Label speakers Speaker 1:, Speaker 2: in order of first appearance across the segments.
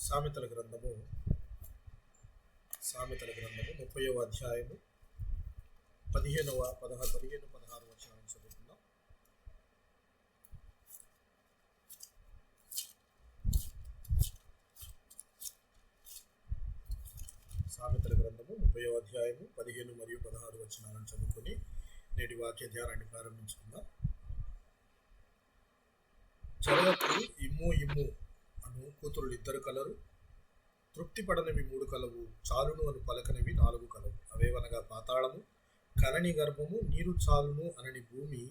Speaker 1: సామెతల గ్రంథము 30వ అధ్యాయము 15, 16 వచనాలను చదువుకుందాం. సామెతల గ్రంథము 30వ అధ్యాయము 15 మరియు 16 వచనాలను చదువుకొని నేటి వాక్య ధ్యానాన్ని ప్రారంభించుకుందాం. జరగకు ఇమ్ము ఇమ్ము అను కూతురులు 2 కలరు, తృప్తి పడనివి 3 కలవు, చాలును అని పలకనివి 4 కలవు. అవేవనగా పాతాళము, కనని గర్భము, నీరు చాలును అనని భూమి,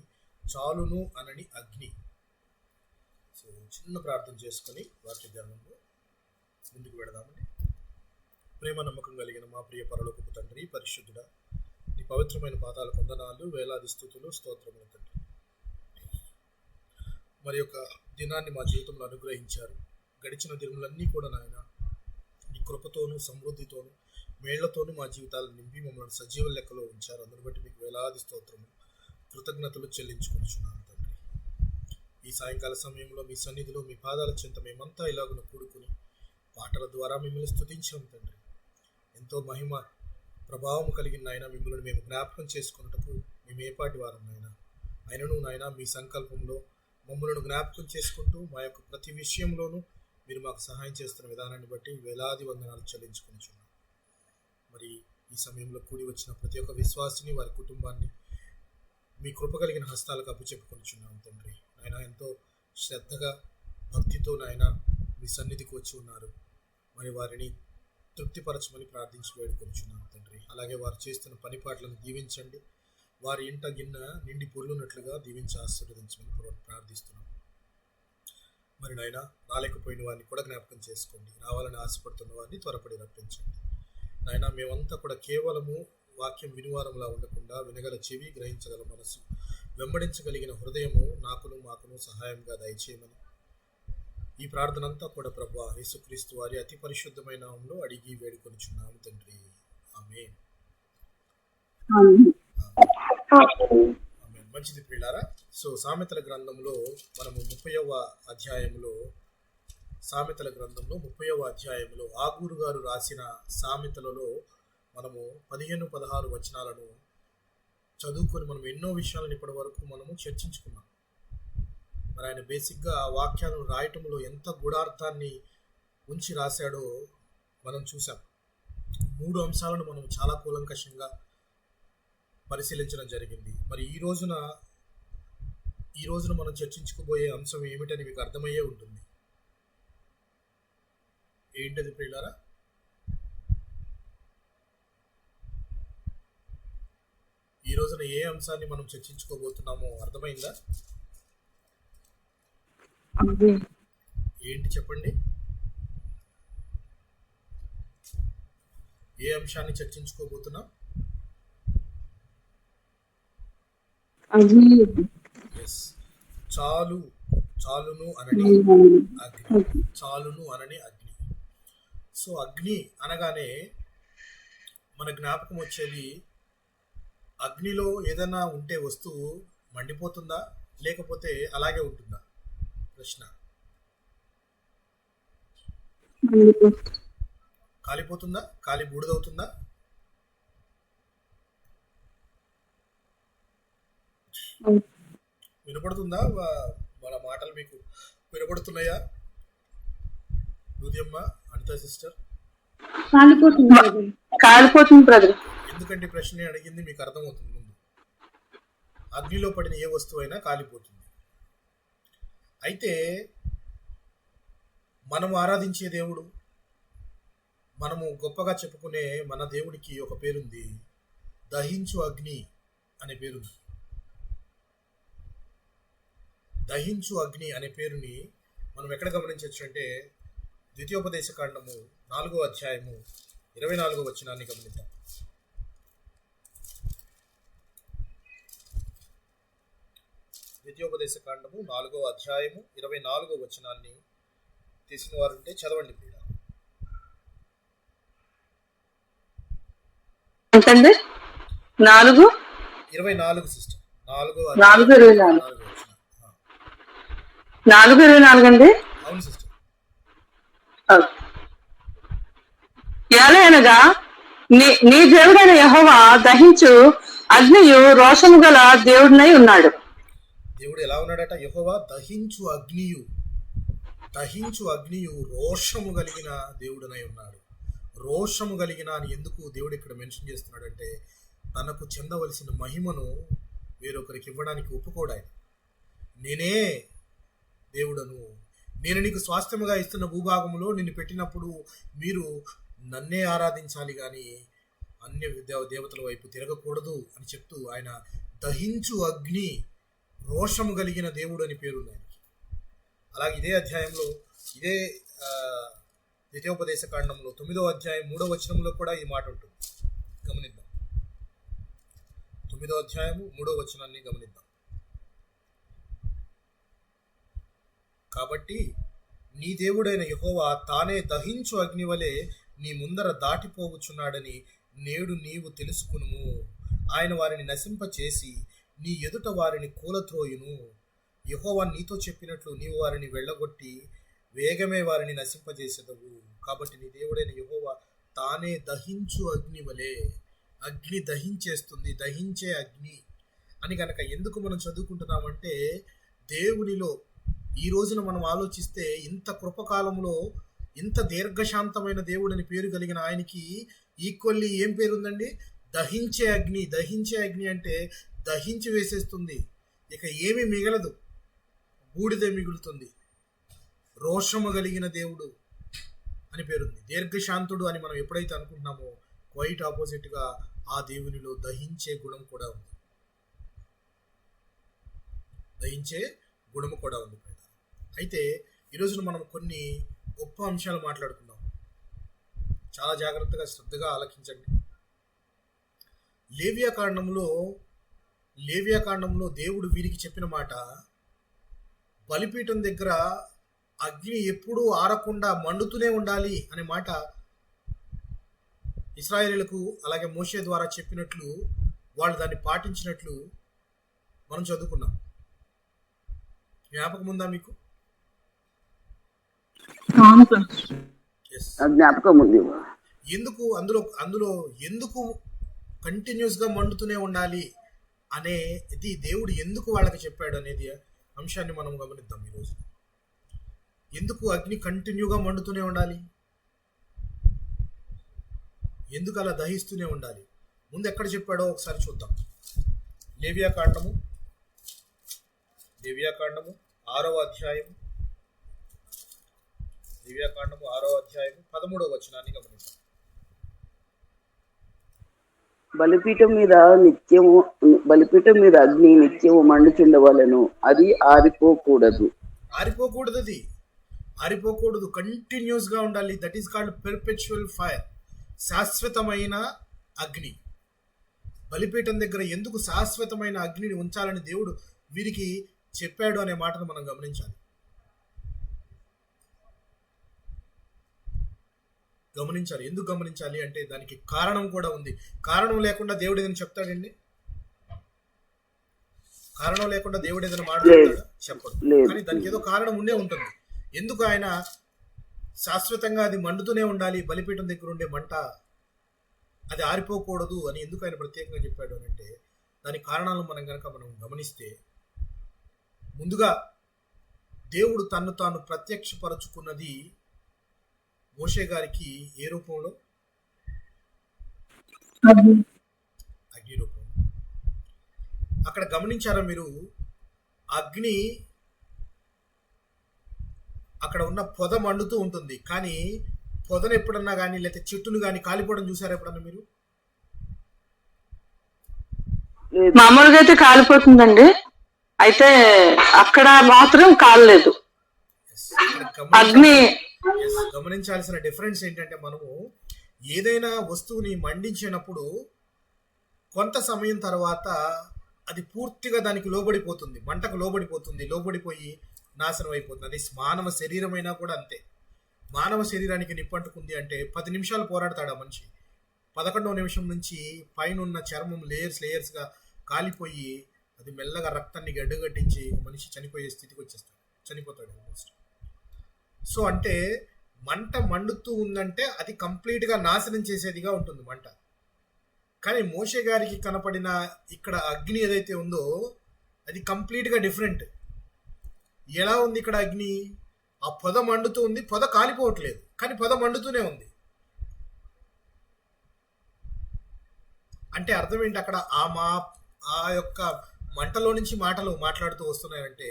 Speaker 1: చాలును అనని అగ్ని. సో చిన్న ప్రార్థన చేసుకొని వాక్య ధ్యానంలో ముందుకు వెళదామని. ప్రేమ నమ్మకం కలిగిన మా ప్రియ పరలోకపు తండ్రి, పరిశుద్ధుడా, నీ పవిత్రమైన పాదాల వందనాలు, వేలాది స్తుతులు, స్తోత్రములు తండ్రి. మరి యొక్క దినాన్ని మా జీవితంలో అనుగ్రహించారు. గడిచిన దినములన్నీ కూడా నాయన నీ కృపతోనూ సమృద్ధితోనూ మేళ్లతోనూ మా జీవితాలను నింపి మమ్మల్ని సజీవ లెక్కలో ఉంచారు. అందుని బట్టి మీకు వేలాది స్తోత్రము, కృతజ్ఞతలు చెల్లించుకుంటున్నాను తండ్రి. ఈ సాయంకాల సమయంలో మీ సన్నిధిలో మీ పాదాల చెంత మేమంతా ఇలాగున కూడుకుని పాటల ద్వారా మిమ్మల్ని స్తుతించాం తండ్రి. ఎంతో మహిమ ప్రభావం కలిగిన ఆయన మిమ్మల్ని మేము జ్ఞాపకం చేసుకున్నటకు మేము ఏపాటి వారం నాయన. అయినను నాయన మీ సంకల్పంలో మమ్మల్ని జ్ఞాపకం చేసుకుంటూ మా యొక్క ప్రతి విషయంలోనూ మీరు మాకు సహాయం చేస్తున్న విధానాన్ని బట్టి వేలాది వందనాలు చెల్లించుకుంటున్నాం. మరి ఈ సమయంలో కూడి వచ్చిన ప్రతి ఒక్క విశ్వాసిని, వారి కుటుంబాన్ని మీ కృప కలిగిన హస్తాలకు అప్పచెప్పుకొనిచున్నాం తండ్రి. ఆయన ఎంతో శ్రద్ధగా భక్తితో నాయన మీ సన్నిధికి వచ్చి ఉన్నారు. మరి వారిని తృప్తిపరచమని ప్రార్థించి వేడుకొనిచున్నాం తండ్రి. అలాగే వారు చేస్తున్న పని పాటలను దీవించండి. వారి ఇంట గిన్నె నిండి పొర్లున్నట్లుగా దీవించి ఆశీర్వదించమని ప్రార్థిస్తున్నాం. మరి నాయన రాలేకపోయిన వారిని కూడా జ్ఞాపకం చేసుకోండి. రావాలని ఆశపడుతున్న వారిని త్వరపడి రప్పించండి. నాయన మేమంతా కూడా కేవలము వాక్యం వినివారంలా ఉండకుండా వినగల చెవి, గ్రహించగల మనసు, వెంబడించగలిగిన హృదయము నాకును మాకును సహాయంగా దయచేయమని ఈ ప్రార్థన అంతా కూడా ప్రభువా యేసుక్రీస్తు వారి అతి పరిశుద్ధమైన నామములో అడిగి వేడుకొనిచున్నాము తండ్రి. ఆమేన్. మంచిది ప్రియులారా. సో సామెతల గ్రంథంలో మనము 30వ అధ్యాయంలో ఆగూరు గారు రాసిన సామెతలలో మనము 15, 16 వచనాలను చదువుకొని మనం ఎన్నో విషయాలను ఇప్పటి వరకు మనము చర్చించుకున్నాం. మరి ఆయన బేసిక్గా ఆ వాక్యాలను రాయటంలో ఎంత గూఢార్థాన్ని ఉంచి రాశాడో మనం చూసాం. 3 అంశాలను మనం చాలా కూలంకషంగా పరిశీలించడం జరిగింది. మరి ఈ రోజున మనం చర్చించుకోబోయే అంశం ఏమిటని మీకు అర్థమయ్యే ఉంటుంది. ఏంటది ప్రియులారా? ఈ రోజున ఏ అంశాన్ని మనం చర్చించుకోబోతున్నామో అర్థమైందా? ఏంటి చెప్పండి? ఏ అంశాన్ని చర్చించుకోబోతున్నాం? చాలును అనని అగ్ని. సో అగ్ని అనగానే మన జ్ఞాపకం వచ్చేది, అగ్నిలో ఏదైనా ఉంటే వస్తువు మండిపోతుందా లేకపోతే అలాగే ఉంటుందా? ప్రశ్న. కాలిపోతుందా? కాలి బూడిదవుతుందా? వినపడుతుందా? మన మాటలు మీకు వినపడుతున్నాయా? దూద్యమ్మ, అనితా సిస్టర్?
Speaker 2: కాలిపోతుంది బ్రదర్.
Speaker 1: ఎందుకంటే ప్రశ్న అడిగింది మీకు అర్థమవుతుంది. ముందు అగ్నిలో పడిన ఏ వస్తువు అయినా కాలిపోతుంది. అయితే మనము ఆరాధించే దేవుడు, మనము గొప్పగా చెప్పుకునే మన దేవుడికి ఒక పేరుంది, దహించు అగ్ని అనే పేరుంది. దహించు అగ్ని అనే పేరుని మనం ఎక్కడ గమనించవచ్చు అంటే ద్వితీయోపదేశ కాండము 4వ అధ్యాయము 24వ వచనాన్ని గమనిద్దాం. ద్వితీయోపదేశ కాండము 4వ అధ్యాయము 24వ వచనాన్ని తీసిన వారుంటే చదవండి ప్రియుల. 4:24 సిస్టర్.
Speaker 2: 4:24 అండి.
Speaker 1: అవును సిస్టర్.
Speaker 2: ఏలయనగా నీ దేవుడైన యెహోవా దహించు అగ్నియు రోషము గల దేవుడినై ఉన్నాడు.
Speaker 1: దేవుడు ఎలా ఉన్నాడట? యెహోవా దహించు అగ్నియు రోషము కలిగిన దేవుడనై ఉన్నాడు. రోషము కలిగిన అని ఎందుకు దేవుడు ఇక్కడ మెన్షన్ చేస్తున్నాడంటే, తనకు చెందవలసిన మహిమను వేరొకరికి ఇవ్వడానికి ఒప్పుకోడాయన. నేనే దేవుడను, నేను నీకు స్వాస్థ్యముగా ఇస్తున్న భూభాగంలో నిన్ను పెట్టినప్పుడు మీరు నన్నే ఆరాధించాలి కానీ అన్య దేవతల వైపు తిరగకూడదు అని చెప్తూ ఆయన దహించు అగ్ని, రోషము కలిగిన దేవుడు అని పేరుంది ఆయనకి. అలాగే ఇదే అధ్యాయంలో, ఇదే ద్వితీయోపదేశ కాండంలో 9వ అధ్యాయం 3వ వచనంలో కూడా ఈ మాట ఉంటుంది. గమనిద్దాం. 9వ అధ్యాయము 3వ వచనాన్ని గమనిద్దాం. కాబట్టి నీ దేవుడైన యెహోవా తానే దహించు అగ్ని వలె నీ ముందర దాటిపోవచ్చున్నాడని నేడు నీవు తెలుసుకునుము. ఆయన వారిని నశింపచేసి నీ ఎదుట వారిని కూలత్రోయును. యెహోవా నీతో చెప్పినట్లు నీవు వారిని వెళ్ళగొట్టి వేగమే వారిని నశింపజేసేదవు. కాబట్టి నీ దేవుడైన యెహోవా తానే దహించు అగ్ని వలె, అగ్ని దహించేస్తుంది, దహించే అగ్ని అని కనుక ఎందుకు మనం చదువుకుంటున్నామంటే, దేవునిలో ఈ రోజున మనం ఆలోచిస్తే ఇంత కృపకాలంలో ఇంత దీర్ఘశాంతమైన దేవుడని పేరు కలిగిన ఆయనకి ఈక్వల్లీ ఏం పేరుందండి? దహించే అగ్ని. దహించే అగ్ని అంటే దహించి వేసేస్తుంది, ఇక ఏమీ మిగలదు, బూడిదే మిగులుతుంది. రోషము కలిగిన దేవుడు అని పేరుంది. దీర్ఘశాంతుడు అని మనం ఎప్పుడైతే అనుకుంటున్నామో, క్వైట్ ఆపోజిట్గా ఆ దేవునిలో దహించే గుణం కూడా ఉంది. దహించే గుణము కూడా ఉంది. అయితే ఈరోజున మనం కొన్ని గొప్ప అంశాలు మాట్లాడుకుందాం. చాలా జాగ్రత్తగా శ్రద్ధగా ఆలకించండి. లేవియాకాండంలో దేవుడు వీరికి చెప్పిన మాట, బలిపీఠం దగ్గర అగ్ని ఎప్పుడూ ఆరకుండా మండుతూనే ఉండాలి అనే మాట ఇశ్రాయేలీయులకు అలాగే మోషే ద్వారా చెప్పినట్లు వాళ్ళు దాన్ని పాటించినట్లు మనం చదువుకున్నాం. జ్ఞాపకం ఉందా మీకు?
Speaker 3: జ్ఞాపకం ఉంది.
Speaker 1: ఎందుకు అందులో ఎందుకు కంటిన్యూస్ గా మండుతూనే ఉండాలి అనేది దేవుడు ఎందుకు వాళ్ళకి చెప్పాడు అనేది అంశాన్ని మనం గమనిద్దాం ఈరోజు. ఎందుకు అగ్ని కంటిన్యూగా మండుతూనే ఉండాలి? ఎందుకు అలా దహిస్తూనే ఉండాలి? ముందు ఎక్కడ చెప్పాడో ఒకసారి చూద్దాం. లేవియాకాండము 6వ అధ్యాయం 13వ వచనాన్ని గమనిద్దాం.
Speaker 3: బలిపీఠం మీద అగ్ని నిత్యము మండుచుండవలెను, అది ఆరిపోకూడదు.
Speaker 1: కంటిన్యూస్ గా ఉండాలి. That is called perpetual fire, శాశ్వతమైన అగ్ని. బలిపీఠం దగ్గర ఎందుకు శాశ్వతమైన అగ్నిని ఉంచాలని దేవుడు వీరికి చెప్పాడు అనే మాటను మనం గమనించాలి. ఎందుకు గమనించాలి అంటే దానికి కారణం కూడా ఉంది. కారణం లేకుండా దేవుడు ఏదైనా చెప్తాడండి? కారణం లేకుండా దేవుడు ఏదైనా మాట్లాడతాడా? చెప్పడు. కానీ దానికి ఏదో కారణం ఉండే ఉంటుంది. ఎందుకు ఆయన శాశ్వతంగా అది మండుతూనే ఉండాలి, బలిపీఠం దగ్గర ఉండే మంట అది ఆరిపోకూడదు అని ఎందుకు ఆయన ప్రత్యేకంగా చెప్పాడు అని అంటే, దాని కారణాలను మనం గమనిస్తే, ముందుగా దేవుడు తన్ను తాను ప్రత్యక్షపరచుకున్నది మోషే గారికి ఏ రూపంలో? అగ్ని రూపంలో. అక్కడ గమనించారా మీరు? అగ్ని అక్కడ ఉన్న పొద మండుతూ ఉంటుంది, కానీ పొదను ఎప్పుడన్నా కానీ లేకపోతే చెట్టును కానీ కాలిపోవడం చూసారా ఎప్పుడన్నా మీరు?
Speaker 2: మామూలుగా అయితే కాలిపోతుందండి, అయితే అక్కడ మాత్రం కాలలేదు. అగ్ని
Speaker 1: గమనించాల్సిన డిఫరెన్స్ ఏంటంటే, మనము ఏదైనా వస్తువుని మండించినప్పుడు కొంత సమయం తర్వాత అది పూర్తిగా దానికి లోబడిపోతుంది, మంటకు లోబడిపోయి నాశనం అయిపోతుంది. అది మానవ శరీరమైనా కూడా అంతే. మానవ శరీరానికి నిప్పంటుకుంది అంటే 10 నిమిషాలు పోరాడతాడు ఆ మనిషి. 11వ నిమిషం నుంచి పైన ఉన్న చర్మం లేయర్స్గా కాలిపోయి అది మెల్లగా రక్తాన్ని గడ్డగట్టించి మనిషి చనిపోయే స్థితికి చనిపోతాడు ఆల్మోస్ట్. సో అంటే మంట మండుతూ ఉందంటే అది కంప్లీట్గా నాశనం చేసేదిగా ఉంటుంది మంట. కానీ మోషే గారికి కనపడిన ఇక్కడ అగ్ని ఏదైతే ఉందో అది కంప్లీట్గా డిఫరెంట్. ఎలా ఉంది ఇక్కడ అగ్ని? ఆ పొద మండుతూ ఉంది, పొద కాలిపోవట్లేదు, కానీ పొద మండుతూనే ఉంది. అంటే అర్థం ఏంటి? అక్కడ ఆ యొక్క మంటలో నుంచి మాటలు మాట్లాడుతూ వస్తున్నాయంటే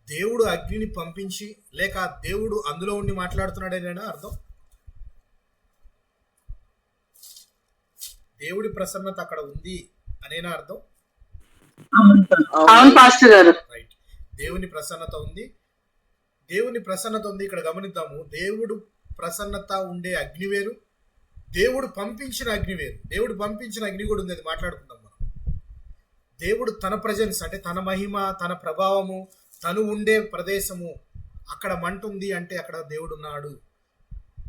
Speaker 1: దేవుడు అగ్నిని పంపించి, లేక దేవుడు అందులో ఉండి మాట్లాడుతున్నాడేనా అర్థం? దేవుడి ప్రసన్నత అక్కడ ఉంది అనేనా అర్థం?
Speaker 2: అవును పాస్టర్ గారు.
Speaker 1: రైట్, దేవుని ప్రసన్నత ఉంది. దేవుని ప్రసన్నత ఉంది. ఇక్కడ గమనిద్దాము, దేవుడు ప్రసన్నత ఉండే అగ్ని వేరు, దేవుడు పంపించిన అగ్ని వేరు. దేవుడు పంపించిన అగ్ని కూడా ఉంది, అది మాట్లాడుకుందాం మనం. దేవుడు తన ప్రజెన్స్ అంటే తన మహిమ, తన ప్రభావము, తను ఉండే ప్రదేశము, అక్కడ మంట ఉంది అంటే అక్కడ దేవుడు ఉన్నాడు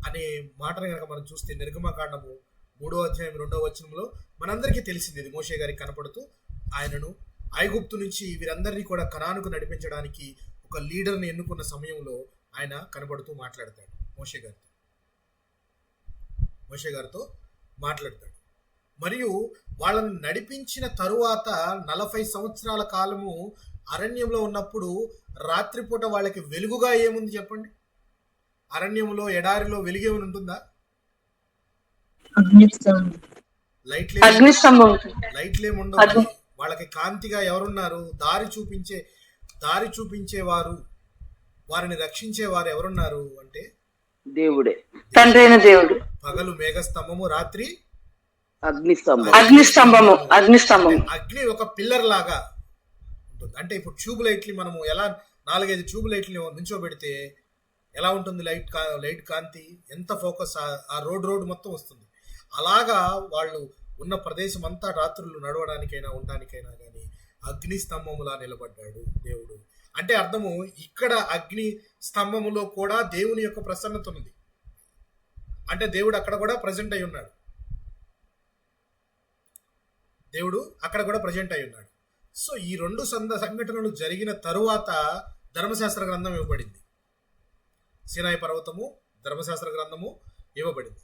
Speaker 1: అనే మాటను కనుక మనం చూస్తే నిర్గమకాండము 3వ అధ్యాయం 2వ వచనంలో మనందరికీ తెలిసింది. ఇది మోషే గారికి కనపడుతూ ఆయనను ఐగుప్తు నుంచి వీరందరినీ కూడా కనానుకు నడిపించడానికి ఒక లీడర్ని ఎన్నుకున్న సమయంలో ఆయన కనబడుతూ మాట్లాడతాడు. మోషే గారితో మాట్లాడతాడు. మరియు వాళ్ళని నడిపించిన తరువాత 40 సంవత్సరాల కాలము అరణ్యంలో ఉన్నప్పుడు రాత్రిపూట వాళ్ళకి వెలుగుగా ఏముంది చెప్పండి? అరణ్యంలో ఎడారిలో వెలుగేమని ఉంటుందా? లైట్లేముండవు. వాళ్ళకి కాంతిగా ఎవరున్నారు? దారి చూపించేవారు, వారిని రక్షించేవారు ఎవరున్నారు అంటే
Speaker 3: దేవుడే,
Speaker 2: తండ్రి అయిన దేవుడు.
Speaker 1: పగలు మేఘస్తంభము, రాత్రి
Speaker 2: అగ్నిస్తంభము.
Speaker 1: అగ్ని ఒక పిల్లర్ లాగా ఉంటుంది. అంటే ఇప్పుడు ట్యూబ్ లైట్లు మనము ఎలా 4-5 ట్యూబ్ లైట్లు నుంచోబెడితే ఎలా ఉంటుంది లైట్ కాంతి, ఎంత ఫోకస్ ఆ రోడ్ మొత్తం వస్తుంది. అలాగా వాళ్ళు ఉన్న ప్రదేశం అంతా రాత్రులు నడవడానికైనా ఉండడానికైనా కానీ అగ్ని స్తంభములా నిలబడ్డాడు దేవుడు. అంటే అర్థము, ఇక్కడ అగ్ని స్తంభములో కూడా దేవుని యొక్క ప్రసన్నత ఉంది. అంటే దేవుడు అక్కడ కూడా ప్రజెంట్ అయి ఉన్నాడు. సో ఈ 2 సంఘటనలు జరిగిన తరువాత ధర్మశాస్త్ర గ్రంథం ఇవ్వబడింది. సీనాయి పర్వతము, ధర్మశాస్త్ర గ్రంథము ఇవ్వబడింది.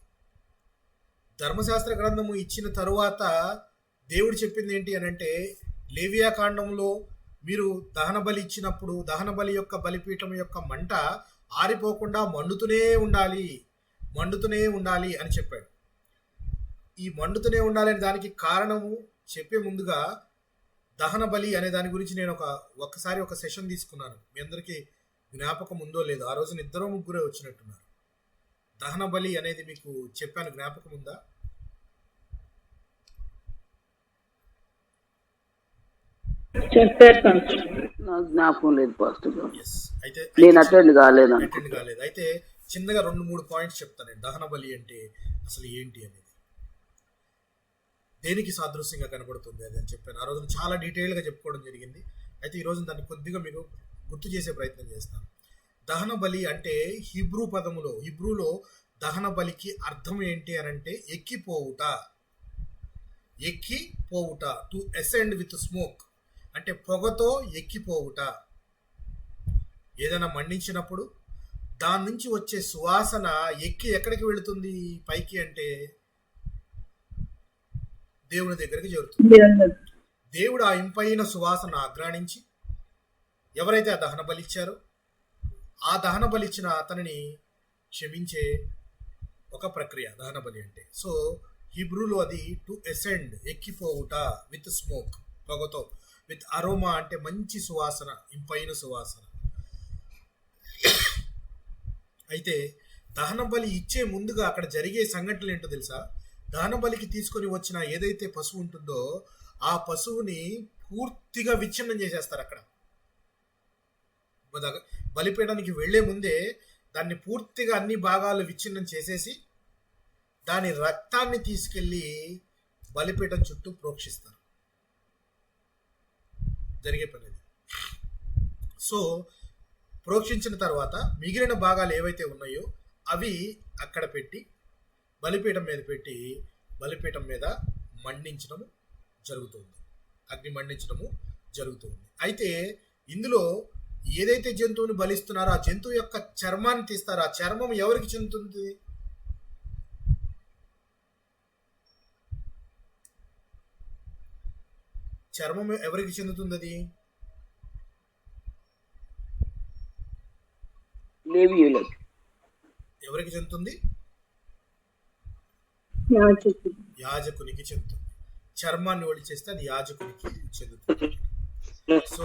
Speaker 1: ధర్మశాస్త్ర గ్రంథము ఇచ్చిన తరువాత దేవుడు చెప్పింది ఏంటి అని అంటే, లేవియా కాండంలో మీరు దహన బలి ఇచ్చినప్పుడు దహన బలి యొక్క బలిపీఠం యొక్క మంట ఆరిపోకుండా మండుతూనే ఉండాలి అని చెప్పాడు. ఈ మండుతూనే ఉండాలి అనే దానికి కారణము చెప్పే ముందుగా దహన బలి అనే దాని గురించి నేను ఒక్కసారి ఒక సెషన్ తీసుకున్నాను. మీ అందరికీ జ్ఞాపకం ఉందో లేదో? ఆ రోజున 2-3 వచ్చినట్టున్నారు. దహన బలి అనేది మీకు చెప్పాను, జ్ఞాపకం ఉందా?
Speaker 3: నాకు జ్ఞాపకం లేదు పాస్టర్ గారు.
Speaker 1: అయితే
Speaker 3: నేను అటెండ్ కాలేదు.
Speaker 1: అయితే చిన్నగా 2-3 పాయింట్స్ చెప్తాను. దహన బలి అంటే అసలు ఏంటి అనేది, దేనికి సాదృశ్యంగా కనబడుతుంది అది అని చెప్పాను. ఆ రోజున చాలా డీటెయిల్గా చెప్పుకోవడం జరిగింది. అయితే ఈరోజు దాన్ని కొద్దిగా మీకు గుర్తు చేసే ప్రయత్నం చేస్తాను. దహన బలి అంటే హిబ్రూలో దహన బలికి అర్థం ఏంటి అని అంటే ఎక్కిపోవుట, టు అసెండ్ విత్ స్మోక్, అంటే పొగతో ఎక్కిపోవుట. ఏదైనా మండించినప్పుడు దాని నుంచి వచ్చే సువాసన ఎక్కడికి వెళుతుంది పైకి అంటే దేవుని దగ్గరికి చేరుతుంది. దేవుడు ఆ ఇంపైన సువాసన ఆగ్రాణించి ఎవరైతే ఆ దహన బలిచ్చారో ఆ దహన బలిచ్చిన అతనిని క్షమించే ఒక ప్రక్రియ దహన బలి అంటే. సో హిబ్రూలో అది టు అసెండ్, ఎక్కిపోవుట, విత్ స్మోక్, పొగతో, విత్ అరోమా అంటే మంచి సువాసన, ఇంపైన సువాసన. అయితే దహన బలి ఇచ్చే ముందుగా అక్కడ జరిగే సంఘటనలు ఏంటో తెలుసా? దహన బలికి తీసుకొని వచ్చిన ఏదైతే పశువు ఉంటుందో ఆ పశువుని పూర్తిగా విచ్ఛిన్నం చేసేస్తారు. అక్కడ బలిపీఠానికి వెళ్లే ముందే దాన్ని పూర్తిగా అన్ని భాగాలు విచ్ఛిన్నం చేసేసి దాని రక్తాన్ని తీసుకెళ్లి బలిపీఠం చుట్టూ ప్రోక్షిస్తారు. జరిగే పని అది. సో ప్రోక్షించిన తర్వాత మిగిలిన భాగాలు ఏవైతే ఉన్నాయో అవి అక్కడ పెట్టి బలిపీఠం మీద మండించడము జరుగుతుంది, అగ్ని మండించడము జరుగుతుంది. అయితే ఇందులో ఏదైతే జంతువుని బలిస్తున్నారో ఆ జంతువు యొక్క చర్మాన్ని తీస్తారో ఆ చర్మం ఎవరికి చెందుతుంది? చర్మం ఎవరికి చెందుతుంది? అది
Speaker 3: లేవీయులకు.
Speaker 1: ఎవరికి చెందుతుంది? యాజకునికి చెందుతుంది. చర్మాన్ని ఒలిచేస్తే అది యాజకునికి చెందుతుంది. సో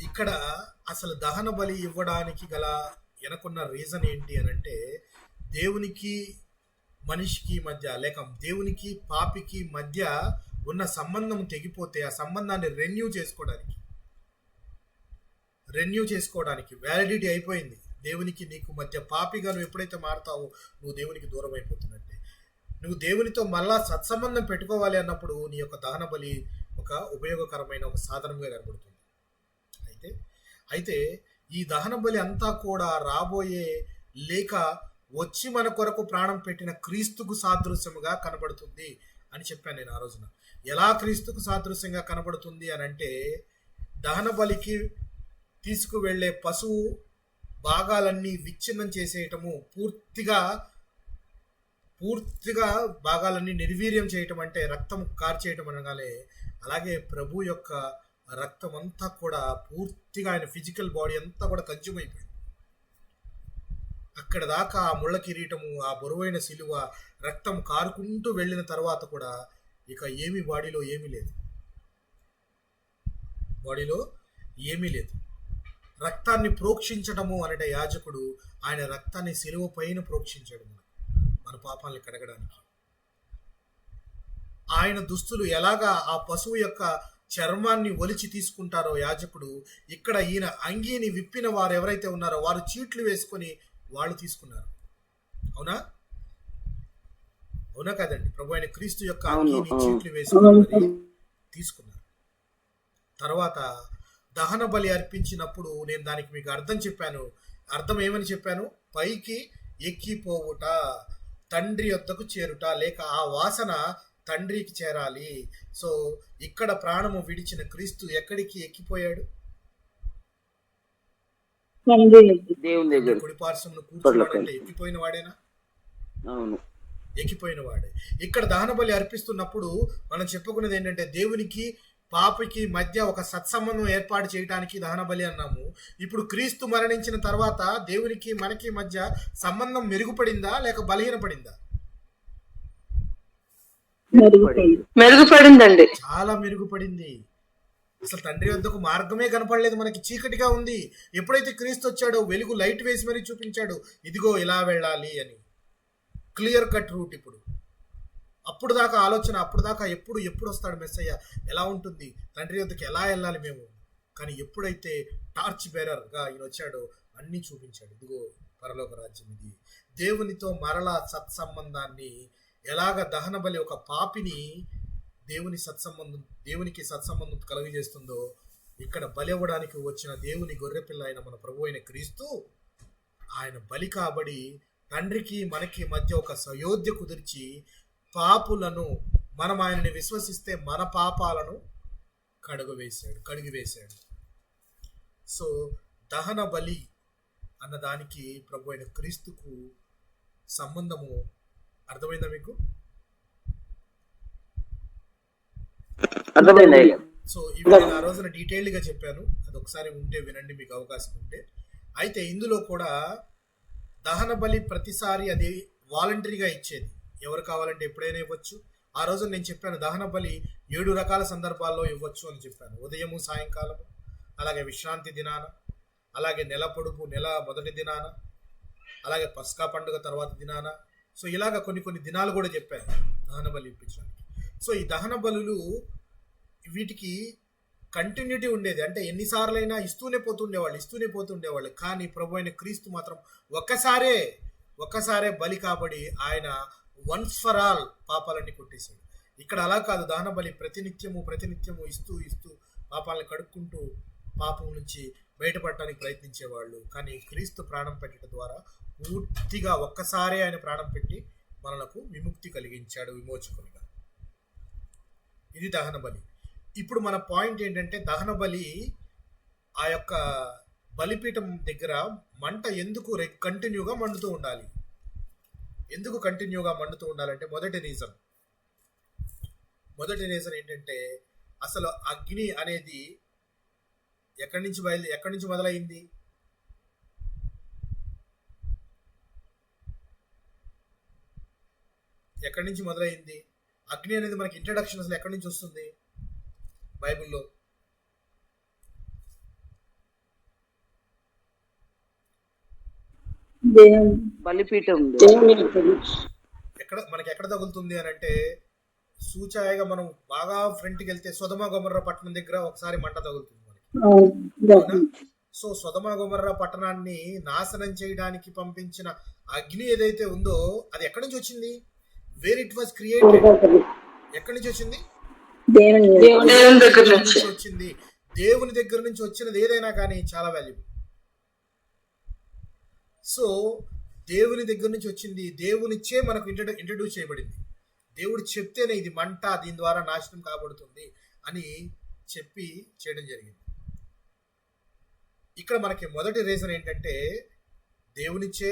Speaker 1: ఇక్కడ అసలు దహన బలి ఇవ్వడానికి గల వెనకున్న రీజన్ ఏంటి అని అంటే, దేవునికి మనిషికి మధ్య లేక దేవునికి పాపికి మధ్య ఉన్న సంబంధం తెగిపోతే ఆ సంబంధాన్ని రెన్యూ చేసుకోవడానికి వ్యాలిడిటీ అయిపోయింది. దేవునికి నీకు మధ్య పాపిగా నువ్వు ఎప్పుడైతే మారుతావో నువ్వు దేవునికి దూరం అయిపోతున్నట్టే. నువ్వు దేవునితో మళ్ళా సత్సంబంధం పెట్టుకోవాలి అన్నప్పుడు నీ యొక్క దహన బలి ఒక ఉపయోగకరమైన ఒక సాధనంగా కనబడుతుంది. అయితే ఈ దహన బలి అంతా కూడా రాబోయే లేక వచ్చి మన కొరకు ప్రాణం పెట్టిన క్రీస్తుకు సాదృశ్యముగా కనబడుతుంది అని చెప్పాను నేను ఆ రోజున. ఎలా క్రీస్తుకు సాదృశ్యంగా కనబడుతుంది అని అంటే, దహన బలికి తీసుకువెళ్లే పశువు భాగాలన్నీ విచ్ఛిన్నం చేసేయటము, పూర్తిగా భాగాలన్నీ నిర్వీర్యం చేయటం అంటే రక్తం కార్చేయటం అనగానే, అలాగే ప్రభు యొక్క రక్తం అంతా కూడా పూర్తిగా ఆయన ఫిజికల్ బాడీ అంతా కూడా కన్జ్యూమ్ అయిపోయింది. అక్కడ దాకా ఆ ముళ్ళ కిరీటము, ఆ బరువైన సిలువ, రక్తం కారుకుంటూ వెళ్ళిన తర్వాత కూడా ఇక బాడీలో ఏమీ లేదు. రక్తాన్ని ప్రోక్షించటము అంటే యాజకుడు ఆయన రక్తాన్ని సిలువ పైన ప్రోక్షించాడు మన పాపాలను కడగడానికి. ఆయన దుస్తులు ఎలాగా ఆ పశువు యొక్క చర్మాన్ని ఒలిచి తీసుకుంటారో యాజకుడు, ఇక్కడ ఈయన అంగీని విప్పిన వారు ఎవరైతే ఉన్నారో వారు చీట్లు వేసుకొని వాళ్ళు తీసుకున్నారు. అవునా కదండి? ప్రభు అయిన క్రీస్తు యొక్క అంగీని చీట్లు వేసుకొని తీసుకున్నారు. తర్వాత దహన బలి అర్పించినప్పుడు నేను దానికి మీకు అర్థం ఏమని చెప్పాను? పైకి ఎక్కిపోవుట, తండ్రి యొద్దకు చేరుట, లేక ఆ వాసన తండ్రికి చేరాలి. సో ఇక్కడ ప్రాణము విడిచిన క్రీస్తు ఎక్కడికి ఎక్కిపోయాడు? కుడి పార్శ్వమున కూర్చున్నాడంటే ఎక్కిపోయిన వాడేనా?
Speaker 3: అవును,
Speaker 1: ఎక్కిపోయిన వాడే. ఇక్కడ దహన బలి అర్పిస్తున్నప్పుడు మనం చెప్పుకున్నది ఏంటంటే, దేవునికి పాపికి మధ్య ఒక సత్సంబంధం ఏర్పాటు చేయడానికి దహన బలి అన్నాము. ఇప్పుడు క్రీస్తు మరణించిన తర్వాత దేవునికి మనకి మధ్య సంబంధం మెరుగుపడిందా లేక బలహీనపడిందా?
Speaker 2: మెరుగుపడిందండి,
Speaker 1: చాలా మెరుగుపడింది. అసలు తండ్రి వద్దకు మార్గమే కనపడలేదు, మనకి చీకటిగా ఉంది. ఎప్పుడైతే క్రీస్తు వచ్చాడో వెలుగు లైట్ వేసి మరీ చూపించాడు, ఇదిగో ఇలా వెళ్ళాలి అని. Clear cut route. ఇప్పుడు అప్పుడు దాకా ఆలోచన, అప్పుడు దాకా ఎప్పుడు వస్తాడు మెస్సయ్య, ఎలా ఉంటుంది, తండ్రి వద్దకు ఎలా వెళ్ళాలి మేము. కానీ ఎప్పుడైతే టార్చ్ బేరర్గా ఈయన వచ్చాడో అన్నీ చూపించాడు. ఇదిగో పరలోక రాజ్యం ఇది. దేవునితో మరలా సత్సంబంధాన్ని, ఎలాగ దహన బలి ఒక పాపిని దేవునికి సత్సంబంధం కలుగజేస్తుందో, ఇక్కడ బలి అవ్వడానికి వచ్చిన దేవుని గొర్రెపిల్ల అయిన మన ప్రభు అయిన క్రీస్తు, ఆయన బలి కాబడి తండ్రికి మనకి మధ్య ఒక సయోధ్య కుదిర్చి, పాపులను మనం ఆయనని విశ్వసిస్తే మన పాపాలను కడిగివేశాడు. సో దహన బలి అన్నదానికి ప్రభు అయిన క్రీస్తుకు సంబంధము అర్థమైందా మీకు? సో ఇవి నేను ఆ రోజున డీటెయిల్డ్ గా చెప్పాను, అది ఒకసారి ఉంటే వినండి మీకు అవకాశం ఉంటే. అయితే ఇందులో కూడా దహన బలి ప్రతిసారి అది వాలంటరీగా ఇచ్చేది. ఎవరు కావాలంటే ఎప్పుడైనా ఇవ్వచ్చు. ఆ రోజు నేను చెప్పాను దహన బలి 7 రకాల సందర్భాల్లో ఇవ్వచ్చు అని చెప్పాను. ఉదయము, సాయంకాలము, అలాగే విశ్రాంతి దినాన, అలాగే నెల పొడుపు, నెల మొదటి దినాన, అలాగే పస్కా పండుగ తర్వాత దినాన. సో ఇలాగ కొన్ని దినాలు కూడా చెప్పాను దహన బలి ఇప్పించడానికి. సో ఈ దహన బలులు వీటికి కంటిన్యూటీ ఉండేది, అంటే ఎన్నిసార్లైనా ఇస్తూనే పోతుండేవాళ్ళు. కానీ ప్రభు అయిన క్రీస్తు మాత్రం ఒక్కసారే బలి కాబడి ఆయన వన్స్ ఫర్ ఆల్ పాపాలన్నీ కొట్టేశాడు. ఇక్కడ అలా కాదు. దహన బలి ప్రతినిత్యము ఇస్తూ పాపాలను కడుక్కుంటూ పాపం నుంచి బయటపడటానికి ప్రయత్నించేవాళ్ళు. కానీ క్రీస్తు ప్రాణం పెట్టడం ద్వారా పూర్తిగా ఒక్కసారే ఆయన ప్రాణం పెట్టి మనలకు విముక్తి కలిగించాడు, విమోచకునిగా. ఇది దహన బలి. ఇప్పుడు మన పాయింట్ ఏంటంటే, దహన బలి ఆ యొక్క బలిపీఠం దగ్గర మంట ఎందుకు కంటిన్యూగా మండుతూ ఉండాలి? ఎందుకు కంటిన్యూగా మండుతూ ఉండాలంటే మొదటి రీజన్ ఏంటంటే అసలు అగ్ని అనేది ఎక్కడి నుంచి మొదలైంది? ఎక్కడి నుంచి మొదలైంది? అగ్ని అనేది మనకి ఇంట్రడక్షన్ అసలు ఎక్కడి నుంచి వస్తుంది బైబిల్లో?
Speaker 3: బలిపీఠం
Speaker 1: ఎక్కడ తగులుతుంది అని అంటే సూచాయగా మనం బాగా ఫ్రంట్కి వెళ్తే సొదమ గొమర్రా పట్టణం దగ్గర ఒకసారి మంట తగులుతుంది మనకి. సో సొదమ గొమర్రా పట్టణాన్ని నాశనం చేయడానికి పంపించిన అగ్ని ఏదైతే ఉందో అది ఎక్కడి నుంచి వచ్చింది? Where it was created. ఎక్కడి నుంచి వచ్చింది?
Speaker 2: దేవుని దగ్గర నుంచి
Speaker 1: వచ్చింది. దేవుని దగ్గర నుంచి వచ్చినది ఏదైనా కానీ చాలా వాల్యుబుల్. సో దేవుని దగ్గర నుంచి వచ్చింది, దేవునిచ్చే మనకు ఇంట్రడ్యూస్ చేయబడింది. దేవుడు చెప్తేనే ఇది మంట, దీని ద్వారా నాశనం కాబడుతుంది అని చెప్పి చేయడం జరిగింది. ఇక్కడ మనకి మొదటి రీజన్ ఏంటంటే దేవునిచ్చే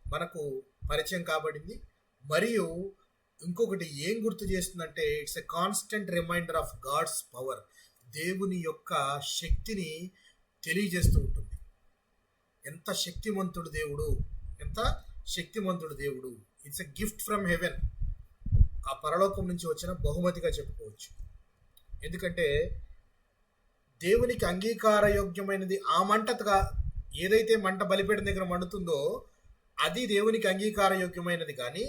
Speaker 1: మనకు పరిచయం కాబడింది. మరియు ఇంకొకటి ఏం గుర్తు చేస్తుందంటే it's a constant reminder of God's power. దేవుని యొక్క శక్తిని తెలియజేస్తూ ఉంటుంది. ఎంత శక్తిమంతుడు దేవుడు, ఎంత శక్తిమంతుడు దేవుడు. It's a gift from heaven. ఆ పరలోకం నుంచి వచ్చిన బహుమతిగా చెప్పుకోవచ్చు. ఎందుకంటే దేవునికి అంగీకారయోగ్యమైనది ఆ మంటగా ఏదైతే మంట బలిపీఠం దగ్గర మండుతుందో అది దేవునికి అంగీకారయోగ్యమైనది, కానీ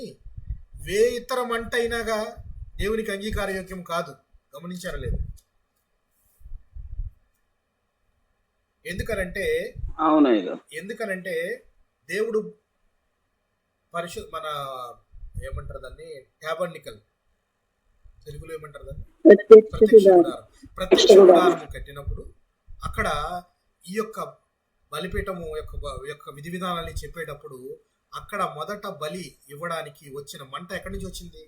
Speaker 1: ఇతర మంట అయినాగా దేవునికి అంగీకారయోగ్యం కాదు. గమనించారా లేదు? ఎందుకనంటే దేవుడు మన ఏమంటారు దాన్ని, ట్యాబర్నికల్, తెలుగులో ఏమంటారు దాన్ని, ప్రత్యక్ష గుడారం కట్టినప్పుడు అక్కడ ఈ యొక్క బలిపీఠము యొక్క విధి విధానాన్ని చెప్పేటప్పుడు అక్కడ మొదట బలి ఇవ్వడానికి వచ్చిన మంట ఎక్కడి నుంచి వచ్చింది?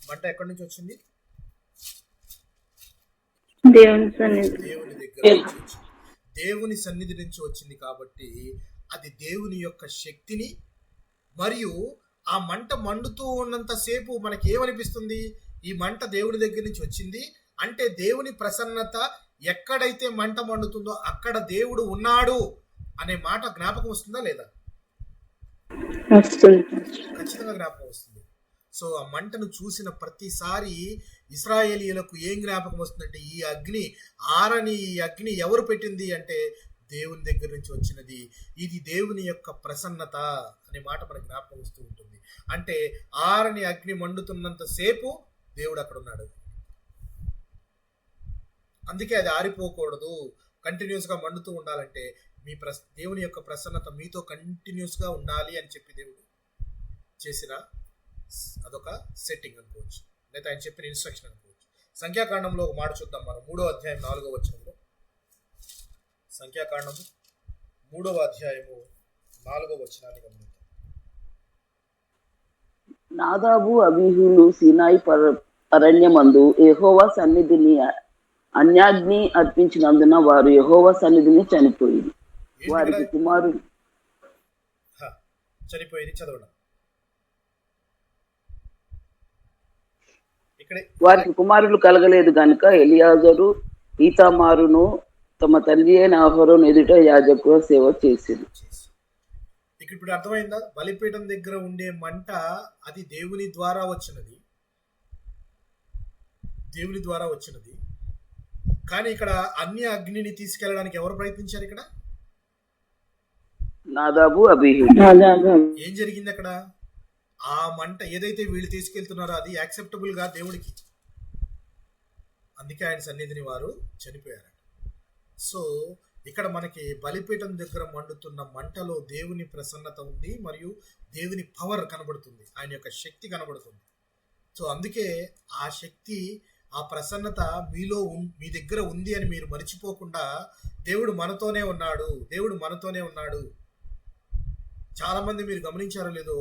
Speaker 1: మంట ఎక్కడి నుంచి వచ్చింది? దేవుని దగ్గర నుంచి వచ్చింది. దేవుని సన్నిధి నుంచి వచ్చింది. కాబట్టి అది దేవుని యొక్క శక్తిని, మరియు ఆ మంట మండుతూ ఉన్నంత సేపు మనకి ఏమనిపిస్తుంది? ఈ మంట దేవుని దగ్గర నుంచి వచ్చింది అంటే దేవుని ప్రసన్నత ఎక్కడైతే మంట మండుతుందో అక్కడ దేవుడు ఉన్నాడు అనే మాట జ్ఞాపకం వస్తుందా లేదా? ఖచ్చితంగా జ్ఞాపకం వస్తుంది. సో ఆ మంటను చూసిన ప్రతిసారి ఇశ్రాయేలీయులకు ఏం జ్ఞాపకం వస్తుందంటే ఈ అగ్ని ఎవరు పెట్టింది అంటే దేవుని దగ్గర నుంచి వచ్చినది, ఇది దేవుని యొక్క ప్రసన్నత అనే మాట మనకు జ్ఞాపకం వస్తూ ఉంటుంది. అంటే ఆరని అగ్ని మండుతున్నంత సేపు దేవుడు అక్కడ ఉన్నాడు. అందుకే అది ఆరిపోకూడదు, కంటిన్యూస్ గా మండుతూ ఉండాలంటే దేవుని యొక్క ప్రసన్నత మీతో కంటిన్యూస్ గా ఉండాలి అని చెప్పి దేవుడు చేసిన అదొక సెట్టింగ్ అనుకోవచ్చు, లేదా ఆయన చెప్పిన ఇన్స్ట్రక్షన్ అనుకోవచ్చు. సంఖ్యాకాండంలో ఒక మాట చూద్దాం మనం, 3వ అధ్యాయం 4వ వచనంలో. సంఖ్యాకాండము 3వ అధ్యాయము 4వ వచనాన్ని గమనిద్దాం.
Speaker 3: నాదాబు అబీహులు సీనాయి అరణ్యమందు యెహోవా సన్నిధిని అన్యాగ్ని అర్పించినందున వారు యెహోవా సన్నిధిని చనిపోయింది. వారికి కుమారుడు
Speaker 1: చనిపోయింది. చదవడం.
Speaker 3: వారికి కుమారులు కలగలేదు గనుక ఎలియాజరు ఈతామారును తమ తండ్రి అయిన అహరోను ఎదుట యాజకుల సేవ చేసింది.
Speaker 1: ఇప్పుడు అర్థమైందా? బలిపీఠం దగ్గర ఉండే మంట అది దేవుని ద్వారా వచ్చినది. కానీ ఇక్కడ అన్య అగ్నిని తీసుకెళ్ళడానికి ఎవరు ప్రయత్నించారు? ఇక్కడ
Speaker 3: నాదాబు అబీహు.
Speaker 1: ఏం జరిగింది అక్కడ? ఆ మంట ఏదైతే వీళ్ళు తీసుకెళ్తున్నారో అది యాక్సెప్టబుల్ గా దేవుడికి, అందుకే ఆయన సన్నిధిని వారు చనిపోయారు. సో ఇక్కడ మనకి బలిపీఠం దగ్గర మండుతున్న మంటలో దేవుని ప్రసన్నత ఉంది, మరియు దేవుని పవర్ కనబడుతుంది, ఆయన యొక్క శక్తి కనబడుతుంది. సో అందుకే ఆ శక్తి, ఆ ప్రసన్నత మీ దగ్గర ఉంది అని మీరు మర్చిపోకుండా దేవుడు మనతోనే ఉన్నాడు. చాలా మంది మీరు గమనించారో లేదో,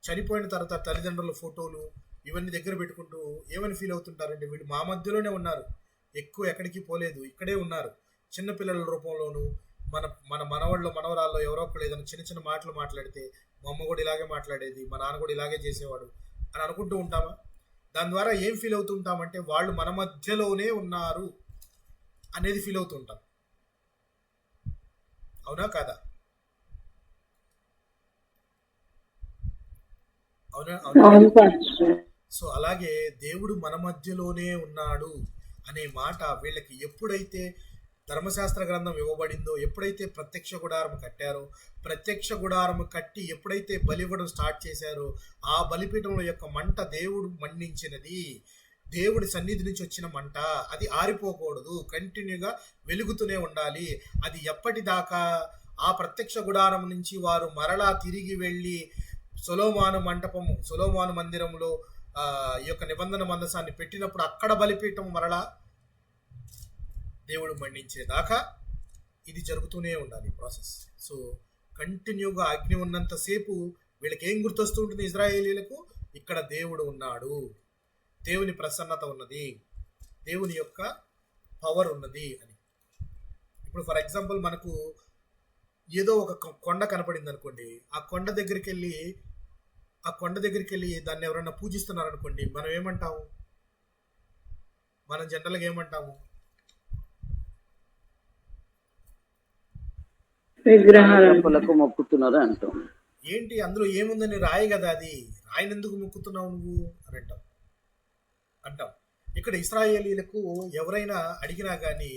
Speaker 1: చనిపోయిన తర్వాత తల్లిదండ్రుల ఫోటోలు ఇవన్నీ దగ్గర పెట్టుకుంటూ ఏమని ఫీల్ అవుతుంటారంటే వీళ్ళు మా మధ్యలోనే ఉన్నారు, ఎక్కువ ఎక్కడికి పోలేదు, ఇక్కడే ఉన్నారు. చిన్నపిల్లల రూపంలోనూ మన మన మనవాళ్ళు మనవరాల్లో ఎవరో ఒకళ్ళు ఏదైనా చిన్న చిన్న మాటలు మాట్లాడితే మా అమ్మ కూడా ఇలాగే మాట్లాడేది, మా నాన్న కూడా ఇలాగే చేసేవాడు అని అనుకుంటూ ఉంటామా? దాని ద్వారా ఏం ఫీల్ అవుతూ ఉంటామంటే వాళ్ళు మన మధ్యలోనే ఉన్నారు అనేది ఫీల్ అవుతూ ఉంటాం. అవునా కాదా? అవునా అవునా?
Speaker 2: అవును పాస్టర్.
Speaker 1: సో అలాగే దేవుడు మన మధ్యలోనే ఉన్నాడు అనే మాట వీళ్ళకి ఎప్పుడైతే ధర్మశాస్త్ర గ్రంథం ఇవ్వబడిందో, ఎప్పుడైతే ప్రత్యక్ష గుడారం కట్టారో, ప్రత్యక్ష గుడారం కట్టి ఎప్పుడైతే బలి ఇవ్వడం స్టార్ట్ చేశారో, ఆ బలిపీఠంలో యొక్క మంట దేవుడు మండించినది, దేవుడి సన్నిధి నుంచి వచ్చిన మంట, అది ఆరిపోకూడదు, కంటిన్యూగా వెలుగుతూనే ఉండాలి. అది ఎప్పటిదాకా? ఆ ప్రత్యక్ష గుడారం నుంచి వారు మరలా తిరిగి వెళ్ళి సొలొమోను మందిరంలో ఈ యొక్క నిబంధన మందసాన్ని పెట్టినప్పుడు అక్కడ బలిపీఠం మరలా దేవుడు మండించేదాకా ఇది జరుగుతూనే ఉండాలి ప్రాసెస్. సో కంటిన్యూగా అగ్ని ఉన్నంతసేపు వీళ్ళకి ఏం గుర్తొస్తూ ఉంటుంది? ఇజ్రాయేలీలకు ఇక్కడ దేవుడు ఉన్నాడు, దేవుని ప్రసన్నత ఉన్నది, దేవుని యొక్క పవర్ ఉన్నది అని. ఇప్పుడు ఫర్ ఎగ్జాంపుల్ మనకు ఏదో ఒక కొండ కనపడింది అనుకోండి, ఆ కొండ దగ్గరికి వెళ్ళి దాన్ని ఎవరైనా పూజిస్తున్నారు అనుకోండి, మనం ఏమంటాము? మనం జనరల్గా ఏమంటాము?
Speaker 3: విగ్రహాలకు మొక్కుతున్నారు అంటాం.
Speaker 1: ఏంటి అందులో ఏముందని? రాయి కదా, అది రాయిని ఎందుకు మొక్కుతున్నావు నువ్వు అని అంటాం. ఇక్కడ ఇశ్రాయేలీలకు ఎవరైనా అడిగినా కానీ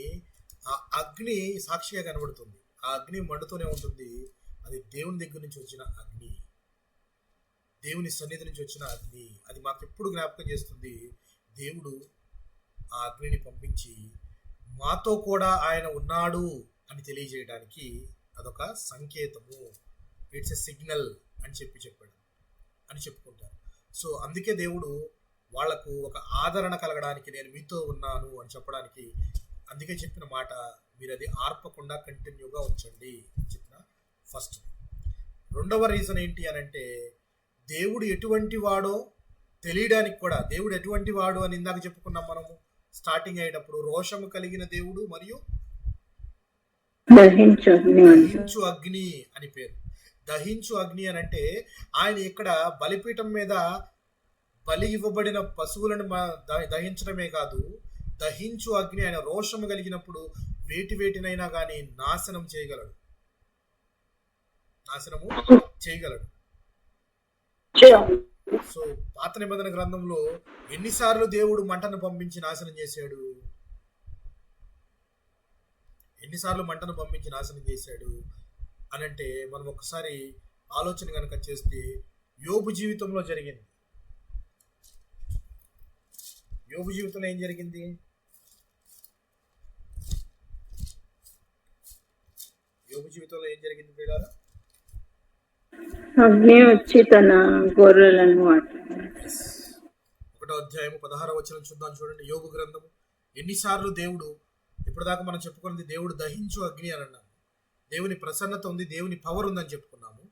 Speaker 1: ఆ అగ్ని సాక్షిగా కనబడుతుంది, ఆ అగ్ని మండుతూనే ఉంటుంది. అది దేవుని దగ్గర నుంచి వచ్చిన అగ్ని, దేవుని సన్నిధి నుంచి వచ్చిన అగ్ని. అది మాకు ఎప్పుడు జ్ఞాపకం చేస్తుంది, దేవుడు ఆ అగ్నిని పంపించి మాతో కూడా ఆయన ఉన్నాడు అని తెలియజేయడానికి అదొక సంకేతము, ఇట్స్ ఎ సిగ్నల్ అని చెప్పుకుంటారు. సో అందుకే దేవుడు వాళ్లకు ఒక ఆదరణ కలగడానికి, నేను మీతో ఉన్నాను అని చెప్పడానికి అందుకే చెప్పిన మాట, మీరు అది ఆర్పకుండా కంటిన్యూగా ఉంచండి అని చెప్పిన ఫస్ట్. రెండవ రీజన్ ఏంటి అని అంటే, దేవుడు ఎటువంటి వాడో తెలియడానికి కూడా. దేవుడు ఎటువంటి వాడు అని ఇందాక చెప్పుకున్నాం మనము స్టార్టింగ్ అయ్యేటప్పుడు, రోషము కలిగిన దేవుడు మరియు దహించు అగ్ని అని పేరు. దహించు అగ్ని అని అంటే ఆయన ఇక్కడ బలిపీఠం మీద బలి ఇవ్వబడిన పశువులను దహించడమే కాదు, దహించు అగ్ని, ఆయన రోషము కలిగినప్పుడు వేటినైనా కానీ నాశనము చేయగలడు. సో పాత నిబంధన గ్రంథంలో ఎన్నిసార్లు దేవుడు మంటను పంపించి నాశనం చేశాడు? అని అంటే మనం ఒకసారి ఆలోచన కనుక చేస్తే యోబు జీవితంలో జరిగింది. యోబు జీవితంలో ఏం జరిగింది? పిల్లలు
Speaker 2: అగ్ని వచ్చి తన గొర్రెలను
Speaker 1: 1వ అధ్యాయము 16వ వచనం చూద్దాం. చూడండి, యోబు గ్రంథము. ఎన్నిసార్లు దేవుడు, ఇప్పటిదాకా మనం చెప్పుకున్నది దేవుడు దహించు అగ్ని అని అన్నాము, దేవుని ప్రసన్నత ఉంది, దేవుని పవర్ ఉందని చెప్పుకున్నాము.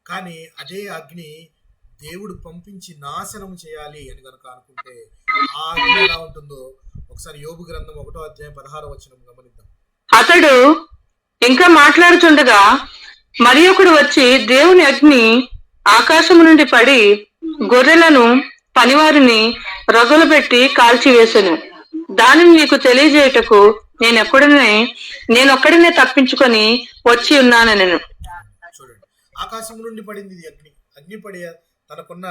Speaker 1: కానీ అదే అగ్ని దేవుడు పంపించి నాశనం చేయాలి అని కనుక అనుకుంటే ఆ అగ్ని ఎలా ఉంటుందో ఒకసారి యోబు గ్రంథం 1వ అధ్యాయం 16వ వచనం గమనిద్దాం.
Speaker 2: అతడు ఇంకా మాట్లాడుతుండగా మరి ఒకడు వచ్చి దేవుని అగ్ని ఆకాశము నుండి పడి గొర్రెలను పనివారిని రగులు పెట్టి కాల్చివేసెను. దానిని నీకు తెలియజేయటకు నేనొక్కడినే తప్పించుకొని వచ్చి ఉన్నానెను.
Speaker 1: చూడండి, ఆకాశం నుండి పడింది ఇది అగ్ని పడి తనకున్న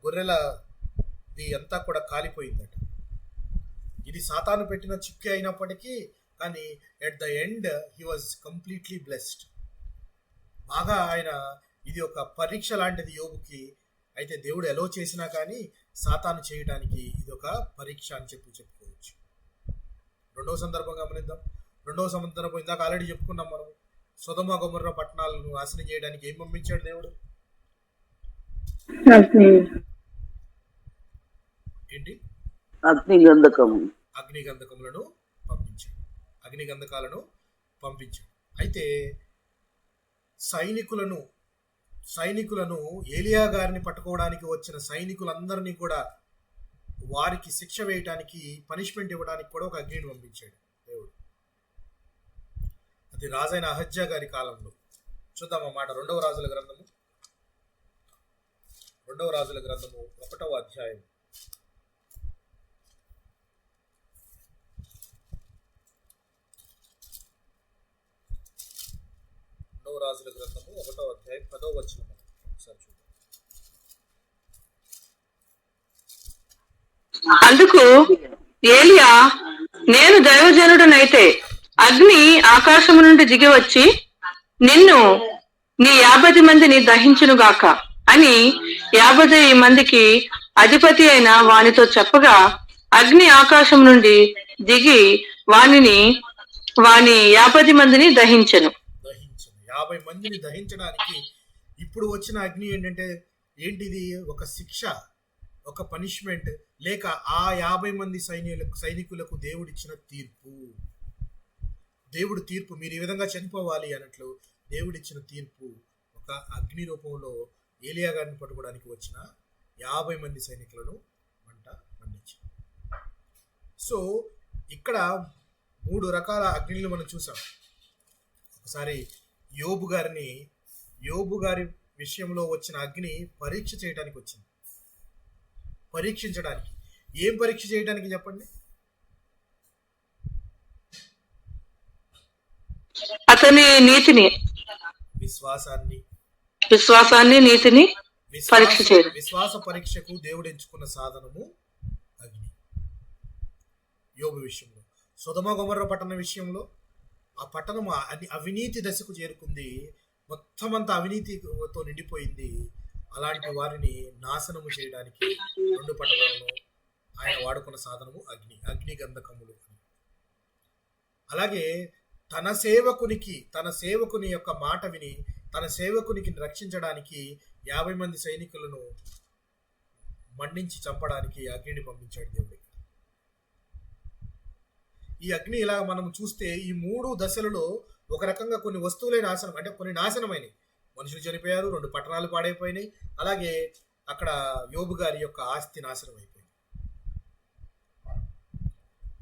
Speaker 1: గొర్రెలది అంతా కూడా కాలిపోయిందట. ఇది సాతాను పెట్టిన చిక్కు అయినప్పటికీ కానీ at the end he was completely blessed. బాగా ఆయన, ఇది ఒక పరీక్ష లాంటిది యోబుకి. అయితే దేవుడు ఎలో చేసినా కానీ సాతాను చేయడానికి ఇది ఒక పరీక్ష అని చెప్పుకోవచ్చు. రెండవ సందర్భం గమనిద్దాం. రెండవ సందర్భం ఇందాక ఆల్రెడీ చెప్పుకున్నాం మనం. సొదొమ గొమొర్రా పట్టణాలను నాశనం చేయడానికి ఏం పంపించాడు దేవుడు? ఏంటి? అగ్నిగంధకములను పంపించాడు. అయితే సైనికులను, ఏలియా గారిని పట్టుకోవడానికి వచ్చిన సైనికులందరినీ కూడా వారికి శిక్ష వేయటానికి, పనిష్మెంట్ ఇవ్వడానికి కూడా ఒక అగ్నిని పంపించాడు దేవుడు. అది రాజైన అహజ్యా గారి కాలంలో. చూద్దాం ఆ మాట. రెండవ రాజుల గ్రంథము 1వ అధ్యాయం. రాజుల గ్రంథము 1వ అధ్యాయం 10వ వచనం. ఒకసారి చూద్దాం.
Speaker 2: అందుకు ఏలియా, నేను దైవజనుడనైతే అగ్ని ఆకాశము నుండి దిగి వచ్చి నిన్ను నీ 50 మందిని దహించునుగాక అని 50 మందికి అధిపతి అయిన వానితో చెప్పగా, అగ్ని ఆకాశం నుండి దిగి వాని 50 మందిని దహించెను.
Speaker 1: 50 మందిని దహించడానికి ఇప్పుడు వచ్చిన అగ్ని ఏంటిది? ఒక శిక్ష, ఒక పనిష్మెంట్, లేక ఆ 50 మంది సైనికులకు దేవుడిచ్చిన తీర్పు. దేవుడు తీర్పు, మీరు ఈ విధంగా చనిపోవాలి అన్నట్లు దేవుడిచ్చిన తీర్పు ఒక అగ్ని రూపంలో ఏలియా గారిని పట్టుకోవడానికి వచ్చిన 50 మంది సైనికులను మండించింది. సో ఇక్కడ 3 రకాల అగ్నిలు మనం చూసాం. ఒకసారి యోబు గారి విషయంలో వచ్చిన అగ్ని పరీక్ష చేయడానికి వచ్చింది. పరీక్షించడానికి. ఏం పరీక్ష చేయడానికి చెప్పండి?
Speaker 2: అతని నీతిని, విశ్వాసాన్ని, నీతిని పరీక్ష చేయడం.
Speaker 1: విశ్వాస పరీక్షకు దేవుడు ఎంచుకున్న సాధనము అగ్ని. యోబు విషయంలో, సొదొమ గొమొర్రా పట్టణ విషయంలో ఆ పట్టణం అవినీతి దశకు చేరుకుంది. మొత్తం అంతా అవినీతితో నిండిపోయింది. అలాంటి వారిని నాశనము చేయడానికి 2 పట్టణాలను ఆయన వాడుకున్న సాధనము అగ్ని గంధకములు. అలాగే తన సేవకుని యొక్క మాట విని తన సేవకునికి రక్షించడానికి 50 మంది సైనికులను మండించి చంపడానికి అగ్నిని పంపించాడు దేవుడు. ఈ అగ్ని ఇలా మనం చూస్తే ఈ 3 దశలలో ఒక రకంగా కొన్ని వస్తువులే నాశనం, అంటే కొన్ని నాశనమైనవి. మనుషులు చనిపోయారు, 2 పట్టణాలు పాడైపోయినాయి. అలాగే అక్కడ యోబు గారి యొక్క ఆస్తి నాశనం అయిపోయింది.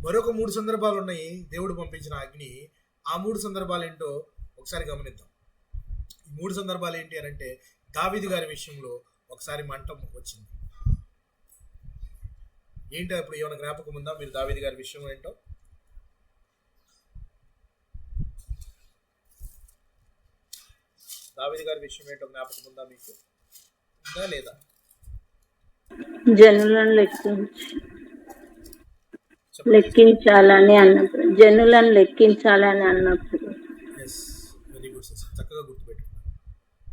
Speaker 1: మరొక 3 సందర్భాలు ఉన్నాయి దేవుడు పంపించిన అగ్ని. ఆ 3 సందర్భాలు ఏంటో ఒకసారి గమనిద్దాం. ఈ 3 సందర్భాలు ఏంటి అని అంటే, దావీదు గారి విషయంలో ఒకసారి మంట వచ్చింది. ఏంటో ఇప్పుడు ఏమైనా జ్ఞాపకం ఉందా మీరు దావీదు గారి విషయం ఏంటో? దావీదు గారి విషయం ఏంటో జ్ఞాపకం ఉందా మీకు? ఉందా లేదా?
Speaker 4: జనులను లెక్కించాలని అన్నప్పుడు
Speaker 1: ఎస్, వెరీ గుడ్ సార్, చక్కగా గుర్తుపెట్టుకున్నాను.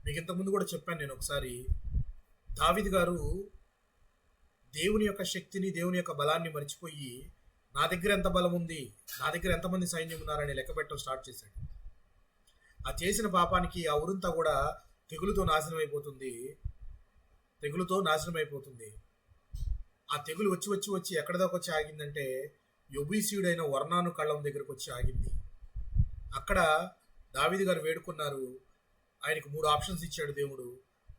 Speaker 1: మీకు ఇంతకుముందు కూడా చెప్పాను నేను ఒకసారి. దావీదు గారు దేవుని యొక్క శక్తిని, దేవుని యొక్క బలాన్ని మర్చిపోయి నా దగ్గర ఎంత బలం ఉంది, నా దగ్గర ఎంతమంది సైన్యం ఉన్నారని లెక్క పెట్టడం స్టార్ట్ చేశాడు. ఆ చేసిన పాపానికి ఆ ఊరంతా కూడా తెగులుతో నాశనం అయిపోతుంది. ఆ తెగులు వచ్చి ఎక్కడ దాకా వచ్చి ఆగిందంటే యెబూసీయుడైన వర్ణాను కళ్ళం దగ్గరకు వచ్చి ఆగింది. అక్కడ దావీదు గారు వేడుకున్నారు. ఆయనకు 3 ఆప్షన్స్ ఇచ్చాడు దేవుడు.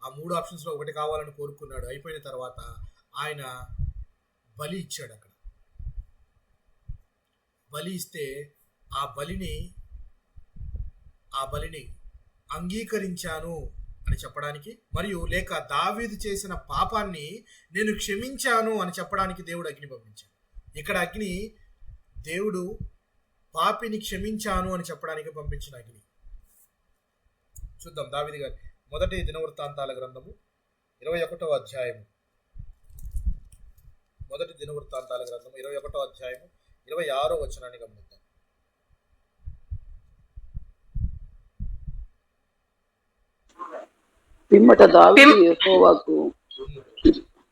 Speaker 1: ఆ 3 ఆప్షన్స్లో ఒకటి కావాలని కోరుకున్నాడు. అయిపోయిన తర్వాత ఆయన బలి ఇచ్చాడు. అక్కడ బలి ఇస్తే ఆ బలిని అంగీకరించాను అని చెప్పడానికి, మరియు లేక దావీదు చేసిన పాపాన్ని నేను క్షమించాను అని చెప్పడానికి దేవుడు అగ్ని పంపించాడు. ఇక్కడ అగ్ని దేవుడు పాపిని క్షమించాను అని చెప్పడానికి పంపించిన అగ్ని. చూద్దాం దావీదు గారి మొదటి దినవృత్తాంతాల గ్రంథము 21వ అధ్యాయము. మొదటి దినవృత్తాంతాల గ్రంథము 21వ అధ్యాయము 26వ వచనాన్ని గమనిద్దాం.
Speaker 3: పిమ్మట దావీదు యెహోవాకు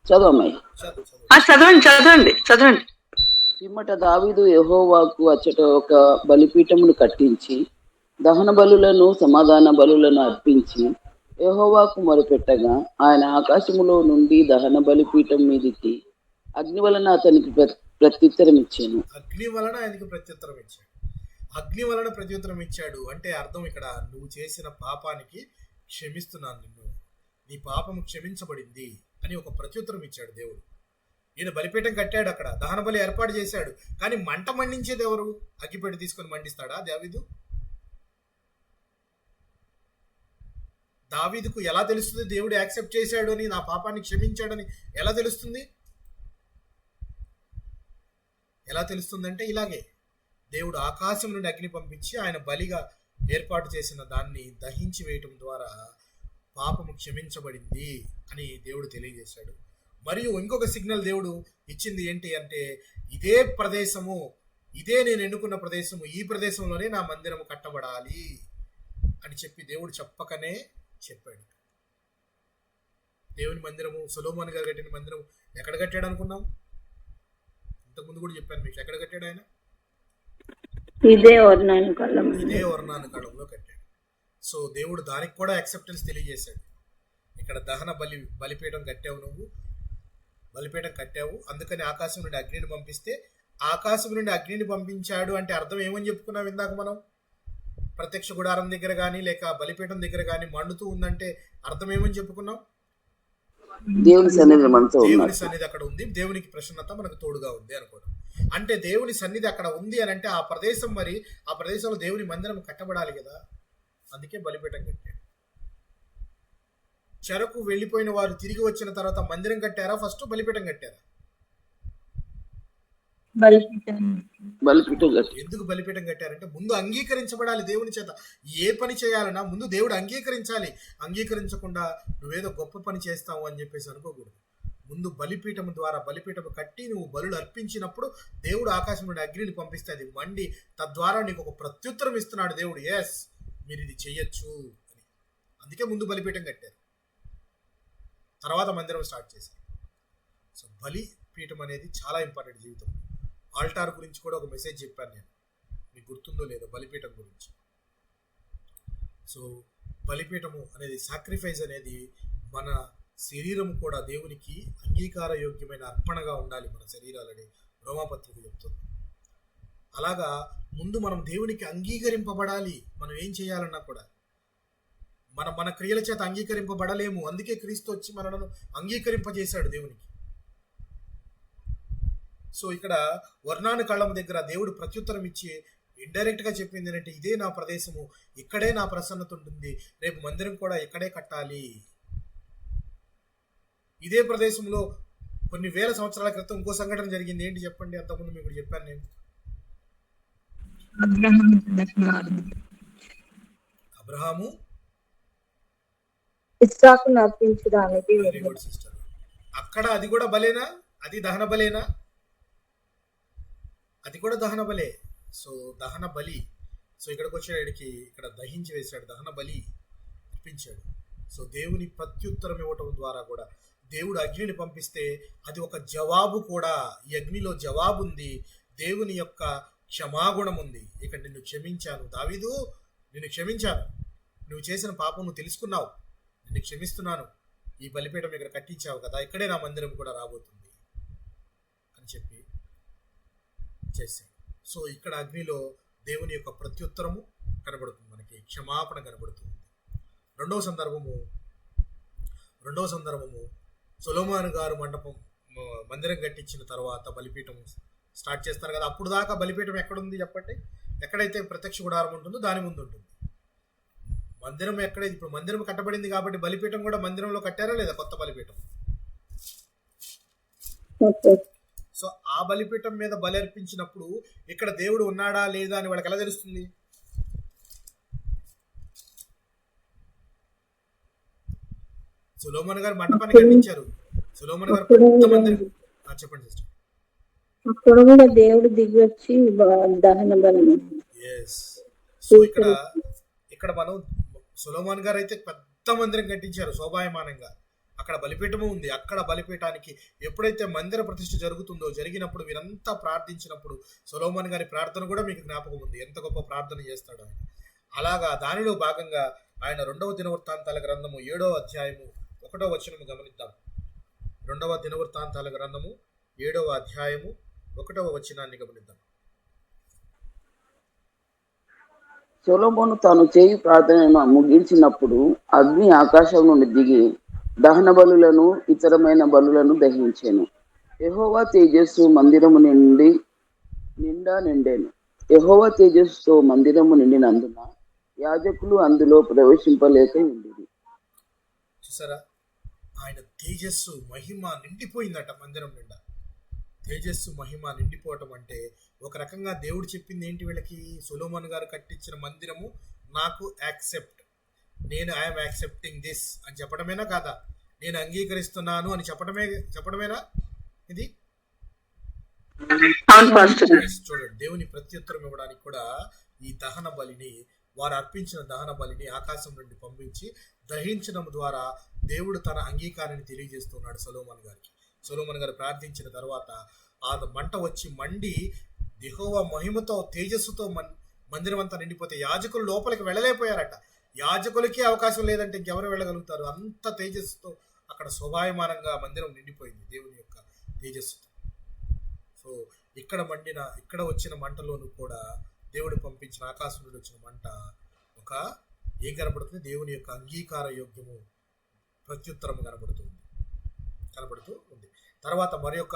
Speaker 2: చదవండి.
Speaker 3: పిమ్మట దావీదు యెహోవాకు అచ్చట ఒక బలిపీఠమును కట్టించి దహన బలులను సమాధాన బలులను అర్పించి యెహోవాకు మొరపెట్టగా ఆయన ఆకాశములో నుండి దహన బలిపీఠం మీదికి అగ్ని వలన అతనికి ప్రత్యుత్తరం ఇచ్చాను.
Speaker 1: అగ్ని వలన ప్రత్యుత్తరం ఇచ్చాడు అంటే అర్థం ఇక్కడ, నువ్వు చేసిన పాపానికి క్షమిస్తున్నాను నిన్ను నీ పాపము క్షమించబడింది అని ఒక ప్రత్యుత్తరం ఇచ్చాడు దేవుడు. ఈయన బలిపీఠం కట్టాడు, అక్కడ దహన బలి ఏర్పాటు చేశాడు, కానీ మంట మండించేది ఎవరు? అగ్గిపెట్టి తీసుకొని మండిస్తాడా దావీదు? దావీదుకు ఎలా తెలుస్తుంది దేవుడు యాక్సెప్ట్ చేశాడు అని, నా పాపాన్ని క్షమించాడని ఎలా తెలుస్తుంది? ఎలా తెలుస్తుందంటే ఇలాగే, దేవుడు ఆకాశం నుండి అగ్ని పంపించి ఆయన బలిగా ఏర్పాటు చేసిన దాన్ని దహించి వేయటం ద్వారా పాపము క్షమించబడింది అని దేవుడు తెలియజేశాడు. మరియు ఇంకొక సిగ్నల్ దేవుడు ఇచ్చింది ఏంటి అంటే, ఇదే ప్రదేశము, ఇదే నేను ఎన్నుకున్న ప్రదేశము, ఈ ప్రదేశంలోనే నా మందిరము కట్టబడాలి అని చెప్పి దేవుడు చెప్పకనే చెప్పాడు. దేవుని మందిరము, సొలొమోను గారు కట్టిన మందిరం ఎక్కడ కట్టాడు అనుకున్నాం? ఇంతకుముందు కూడా చెప్పాను మీకు, ఎక్కడ కట్టాడు ఆయన?
Speaker 4: ఇదే వర్ణాను
Speaker 1: కాలంలో కట్టాడు. సో దేవుడు దానికి కూడా యాక్సెప్టెన్స్ తెలియజేశాడు. ఇక్కడ దహన బలిపీఠం కట్టావు, నువ్వు బలిపీఠం కట్టావు, అందుకని ఆకాశం నుండి అగ్నిని పంపిస్తే, ఆకాశం నుండి అగ్నిని పంపించాడు అంటే అర్థం ఏమని చెప్పుకున్నాం ఇందాక మనం? ప్రత్యక్ష గుడారం దగ్గర కానీ లేక బలిపీఠం దగ్గర కానీ మండుతూ ఉందంటే అర్థం ఏమని చెప్పుకున్నాం?
Speaker 3: దేవుని సన్నిధి
Speaker 1: అక్కడ ఉంది, దేవునికి ప్రసన్నత మనకు తోడుగా ఉంది అనుకోవడం. అంటే దేవుని సన్నిధి అక్కడ ఉంది అని అంటే ఆ ప్రదేశం, మరి ఆ ప్రదేశంలో దేవుని మందిరం కట్టబడాలి కదా, అందుకే బలిపీఠం కట్టాడు. చెరకు వెళ్ళిపోయిన వారు తిరిగి వచ్చిన తర్వాత మందిరం కట్టారా, ఫస్ట్ బలిపీఠం కట్టారా? ఎందుకు బలిపీఠం కట్టారంటే ముందు అంగీకరించబడాలి దేవుని చేత. ఏ పని చేయాలన్నా ముందు దేవుడు అంగీకరించాలి. అంగీకరించకుండా నువ్వేదో గొప్ప పని చేస్తావు అని చెప్పేసి అనుకోకూడదు. ముందు బలిపీఠం ద్వారా బలిపీఠం కట్టి నువ్వు బలులు అర్పించినప్పుడు దేవుడు ఆకాశం నుండి అగ్నిని పంపిస్తే అది మండి, తద్వారా నీకు ఒక ప్రత్యుత్తరం ఇస్తున్నాడు దేవుడు, ఎస్ మీరు ఇది చెయ్యొచ్చు అని. అందుకే ముందు బలిపీఠం కట్టారు, తర్వాత మందిరం స్టార్ట్ చేశారు. సో బలిపీఠం అనేది చాలా ఇంపార్టెంట్ జీవితం. ఆల్టార్ గురించి కూడా ఒక మెసేజ్ చెప్పాను నేను, మీకు గుర్తుందో లేదో, బలిపీఠం గురించి. సో బలిపీఠము అనేది, సాక్రిఫైస్ అనేది, మన శరీరం కూడా దేవునికి అంగీకార యోగ్యమైన అర్పణగా ఉండాలి మన శరీరాలని రోమాపత్రిక చెప్తుంది. అలాగా ముందు మనం దేవునికి అంగీకరింపబడాలి. మనం ఏం చేయాలన్నా కూడా మన క్రియల చేత అంగీకరింపబడలేము. అందుకే క్రీస్తు వచ్చి మనను అంగీకరింపజేశాడు దేవునికి. సో ఇక్కడ వర్ణాను కళ్ళం దగ్గర దేవుడు ప్రత్యుత్తరం ఇచ్చి ఇండైరెక్ట్ గా చెప్పింది ఏంటంటే, ఇదే నా ప్రదేశము, ఇక్కడే నా ప్రసన్నత ఉంటుంది, రేపు మందిరం కూడా ఇక్కడే కట్టాలి. ఇదే ప్రదేశంలో కొన్ని వేల సంవత్సరాల క్రితం ఇంకో సంఘటన జరిగింది. ఏంటి చెప్పండి? అంతకుముందు మీకు చెప్పాను నేను. అబ్రహాము
Speaker 4: ఇస్సాకును అర్పించడానికి.
Speaker 1: Very good sister. అక్కడ అది కూడా బలేనా? అది దహన బలేనా? అది కూడా దహన బలే. సో దహన బలి. సో ఇక్కడికి వచ్చేటికి ఇక్కడ దహించి వేశాడు, దహన బలి అర్పించాడు. సో దేవుని ప్రత్యుత్తరం ఇవ్వటం ద్వారా కూడా దేవుడు అగ్నిని పంపిస్తే అది ఒక జవాబు కూడా. ఈ అగ్నిలో జవాబు ఉంది, దేవుని యొక్క క్షమాగుణం ఉంది. ఇక్కడ నిన్ను క్షమించాను దావీదు, నిన్ను క్షమించాను, నువ్వు చేసిన పాపం నువ్వు తెలుసుకున్నావు, నిన్ను క్షమిస్తున్నాను, ఈ బలిపీఠం ఇక్కడ కట్టించావు కదా, ఇక్కడే నా మందిరం కూడా రాబోతుంది అని చెప్పి చేశాడు. సో ఇక్కడ అగ్నిలో దేవుని యొక్క ప్రత్యుత్తరము కనబడుతుంది, మనకి క్షమాపణ కనబడుతుంది. రెండవ సందర్భము సొలొమోను గారు మందిరం కట్టించిన తర్వాత బలిపీఠం స్టార్ట్ చేస్తారు కదా. అప్పుడు దాకా బలిపీఠం ఎక్కడుంది చెప్పండి? ఎక్కడైతే ప్రత్యక్ష గుడారం ఉంటుందో దాని ముందు ఉంటుంది. మందిరం ఎక్కడైతే, ఇప్పుడు మందిరం కట్టబడింది కాబట్టి బలిపీఠం కూడా మందిరంలో కట్టారా లేదా? కొత్త బలిపీఠం. సో ఆ బలిపీఠం మీద బలి అర్పించినప్పుడు ఇక్కడ దేవుడు ఉన్నాడా లేదా అని వాళ్ళకి ఎలా తెలుస్తుంది? సొలొమోను గారు మంటపాన్ని కట్టించారు. సొలొమోను గారు పెద్ద మందిరం. చెప్పండి సిస్టర్.
Speaker 4: అప్పుడు కూడా దేవుడు దిగి వచ్చి దహన బలి.
Speaker 1: సో ఇక్కడ మనం సొలొమోను గారు అయితే పెద్ద మందిరం కట్టించారు శోభాయమానంగా. అక్కడ బలిపీఠము ఉంది. అక్కడ బలిపీఠానికి ఎప్పుడైతే మందిర ప్రతిష్ఠ జరిగినప్పుడు వీరంతా ప్రార్థించినప్పుడు సొలొమోను గారి ప్రార్థన కూడా మీకు జ్ఞాపకం ఉంది, ఎంత గొప్ప ప్రార్థన చేస్తాడు ఆయన. అలాగా దానిలో భాగంగా ఆయన 2వ దినవృత్తాంతాల గ్రంథము 7వ అధ్యాయము 1వ వచనము గమనిద్దాం. 2వ దినవృత్తాంతాల గ్రంథము 7వ అధ్యాయము 1వ వచనాన్ని గమనిద్దాం.
Speaker 3: సొలొమోను తాను చేయు ప్రార్థనను ముగించినప్పుడు అగ్ని ఆకాశం నుండి దిగి దహన బలులను ఇతరమైన బలులను దహించెను. యెహోవా తేజస్సు మందిరము నిండెను. యెహోవా తేజస్సుతో మందిరము నిండినందున యాజకులు అందులో ప్రవేశింపలేక ఉండిరి.
Speaker 1: చూసారా, ఆయన తేజస్సు మహిమ నిండిపోయిందట మందిరం నిండా. తేజస్సు మహిమ నిండిపోవటం అంటే ఒక రకంగా దేవుడు చెప్పింది ఏంటి వీళ్ళకి? సొలొమోన్ గారు కట్టించిన మందిరము నాకు యాక్సెప్ట్, నేను ఐఎమ్ యాక్సెప్టింగ్ దిస్ అని చెప్పడమేనా కాదా? నేను అంగీకరిస్తున్నాను అని చెప్పడమేనా ఇది?
Speaker 2: అవును పాస్టర్.
Speaker 1: చూడండి, దేవుని ప్రత్యుత్తరం ఇవ్వడానికి కూడా ఈ దహన బలిని, వారు అర్పించిన దహన బలిని ఆకాశం నుండి పంపించి దహించడం ద్వారా దేవుడు తన అంగీకారాన్ని తెలియజేస్తున్నాడు సొలొమోన్ గారికి. సొలొమోన్ గారు ప్రార్థించిన తర్వాత ఆ మంట వచ్చి మండి యెహోవా మహిమతో తేజస్సుతో మందిరం అంతా నిండిపోతే యాజకులు లోపలికి వెళ్ళలేకపోయారట. యాజకులకి అవకాశం లేదంటే ఇంకెవరు వెళ్ళగలుగుతారు? అంత తేజస్సుతో అక్కడ శోభాయమానంగా మందిరం నిండిపోయింది దేవుని యొక్క తేజస్సుతో. సో ఇక్కడ వచ్చిన మంటలోనూ కూడా దేవుడు పంపించిన ఆకాశం నుండి వచ్చిన మంట ఏం కనబడుతుంది? దేవుని యొక్క అంగీకార యోగ్యము ప్రత్యుత్తరం కనబడుతూ ఉంది. తర్వాత మరి యొక్క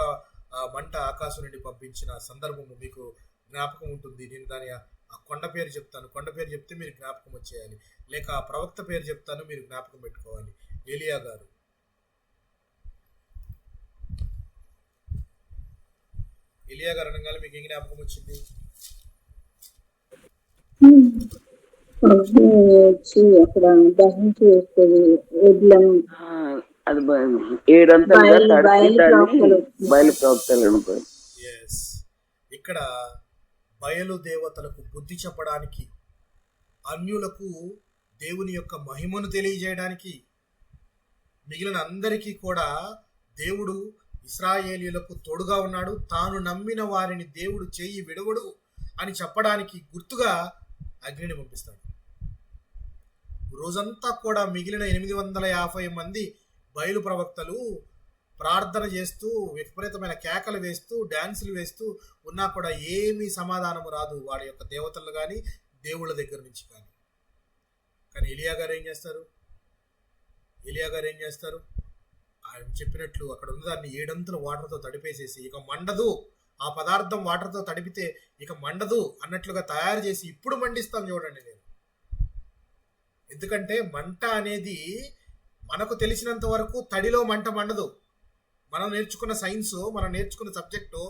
Speaker 1: మంట ఆకాశం నుండి పంపించిన సందర్భము మీకు జ్ఞాపకం ఉంటుంది. నేను దాని ఆ కొండ పేరు చెప్తాను, కొండ పేరు చెప్తే మీరు జ్ఞాపకం వచ్చేయాలి. లేక ఆ ప్రవక్త పేరు చెప్తాను, మీరు జ్ఞాపకం పెట్టుకోవాలి. ఏలియా గారు. ఏలియా గారు అనగానే మీకు ఏం జ్ఞాపకం వచ్చింది?
Speaker 4: వచ్చి అక్కడ దహించి వేస్తుంది ఎడ్లను.
Speaker 3: అది 7 బయలు ప్రవక్తలను.
Speaker 1: ఇక్కడ బయలు దేవతలకు బుద్ధి చెప్పడానికి, అన్యులకు దేవుని యొక్క మహిమను తెలియజేయడానికి, మిగిలిన అందరికీ కూడా దేవుడు ఇశ్రాయేలీయులకు తోడుగా ఉన్నాడు, తాను నమ్మిన వారిని దేవుడు చేయి విడవడు అని చెప్పడానికి గుర్తుగా అగ్నిని పంపిస్తాడు. రోజంతా కూడా మిగిలిన 850 మంది బయలు ప్రవక్తలు ప్రార్థన చేస్తూ విపరీతమైన కేకలు వేస్తూ డాన్సులు వేస్తూ ఉన్నా కూడా ఏమీ సమాధానము రాదు వాడి యొక్క దేవతలు కానీ దేవుళ్ళ దగ్గర నుంచి కానీ. కానీ ఏలియా గారు ఏం చేస్తారు? ఆయన చెప్పినట్లు అక్కడ ఉన్నదాన్ని 7 అంతుల వాటర్తో తడిపేసేసి ఇక మండదు, ఆ పదార్థం వాటర్తో తడిపితే ఇక మండదు అన్నట్లుగా తయారు చేసి ఇప్పుడు మండిస్తాను చూడండి నేను. ఎందుకంటే మంట అనేది మనకు తెలిసినంత వరకు తడిలో మంట మండదు. మనం నేర్చుకున్న సైన్స్, మనం నేర్చుకున్న సబ్జెక్టు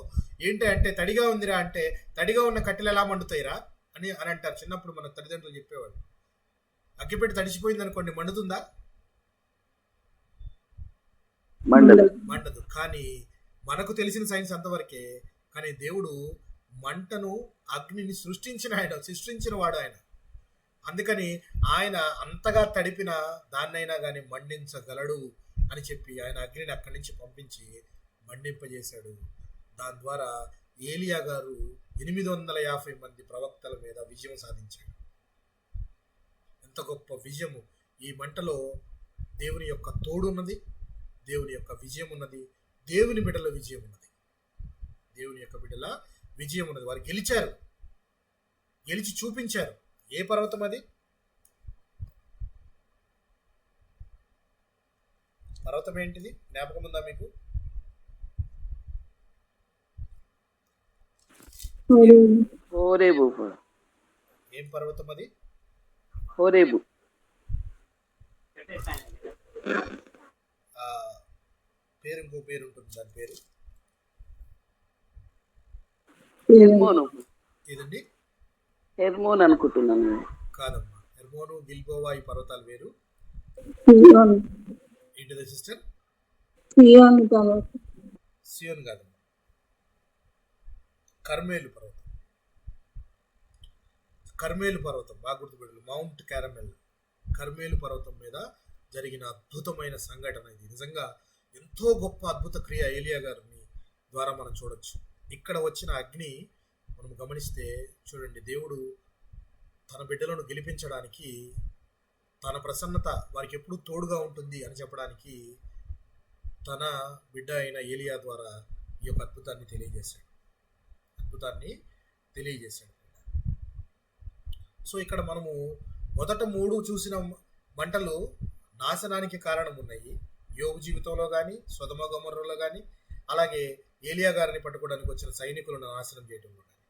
Speaker 1: ఏంటి అంటే తడిగా ఉందిరా అంటే తడిగా ఉన్న కట్టెలు ఎలా మండుతాయిరా అని అంటారు. చిన్నప్పుడు మన తల్లిదండ్రులు చెప్పేవాళ్ళు. అగ్గిపెట్టి తడిచిపోయింది అనుకోండి, మండుతుందా? మండదు. కానీ మనకు తెలిసిన సైన్స్ అంతవరకే. కానీ దేవుడు మంటను, అగ్నిని సృష్టించిన వాడు ఆయన. అందుకని ఆయన అంతగా తడిపిన దాన్నైనా కానీ మండించగలడు అని చెప్పి ఆయన అగ్నిని అక్కడి నుంచి పంపించి మండింపజేశాడు. దాని ద్వారా ఏలియా గారు 850 మంది ప్రవక్తల మీద విజయం సాధించాడు. ఎంత గొప్ప విజయము! ఈ మంటలో దేవుని యొక్క తోడు ఉన్నది, దేవుని యొక్క విజయం ఉన్నది, దేవుని బిడ్డల విజయం ఉన్నది. దేవుని యొక్క బిడ్డల విజయం ఉన్నది. వారు గెలిచి చూపించారు. ఏ పర్వతం అది? పర్వతం ఏంటిది? జ్ఞాపకం ఉందా మీకు?
Speaker 3: హోరేబు.
Speaker 1: ఏం పర్వతం అది?
Speaker 3: హోరేబు.
Speaker 1: ఇంకో పేరు ఉంటుంది, దాని పేరు ఏదండి?
Speaker 3: హెర్మోన్ అనుకుంటున్నాను.
Speaker 1: కాదమ్మా, హెర్మోను, గిల్బోవా ఈ పర్వతాలు వేరు. ఏంటిది సిస్టర్? సియోన్ కాదమ్మా, కర్మేలు పర్వతం బాగా గుర్తుపెట్టాలి. మౌంట్ క్యారమెల్, కర్మేలు పర్వతం మీద జరిగిన అద్భుతమైన సంఘటన ఇది. నిజంగా ఎంతో గొప్ప అద్భుత క్రియ ఏలియా గారిని ద్వారా మనం చూడొచ్చు. ఇక్కడ వచ్చిన అగ్ని మనం గమనిస్తే చూడండి, దేవుడు తన బిడ్డలను గెలిపించడానికి, తన ప్రసన్నత వారికి ఎప్పుడూ తోడుగా ఉంటుంది అని చెప్పడానికి తన బిడ్డ అయిన ఏలియా ద్వారా ఈ యొక్క అద్భుతాన్ని తెలియజేశాడు. సో ఇక్కడ మనము మొదట 3 చూసిన మంటలు నాశనానికి కారణం ఉన్నాయి. యోబు జీవితంలో కానీ, సొదొమ గొమొర్రాలో కానీ, అలాగే ఏలియా గారిని పట్టుకోవడానికి వచ్చిన సైనికులను నాశనం చేయడంలో కానీ.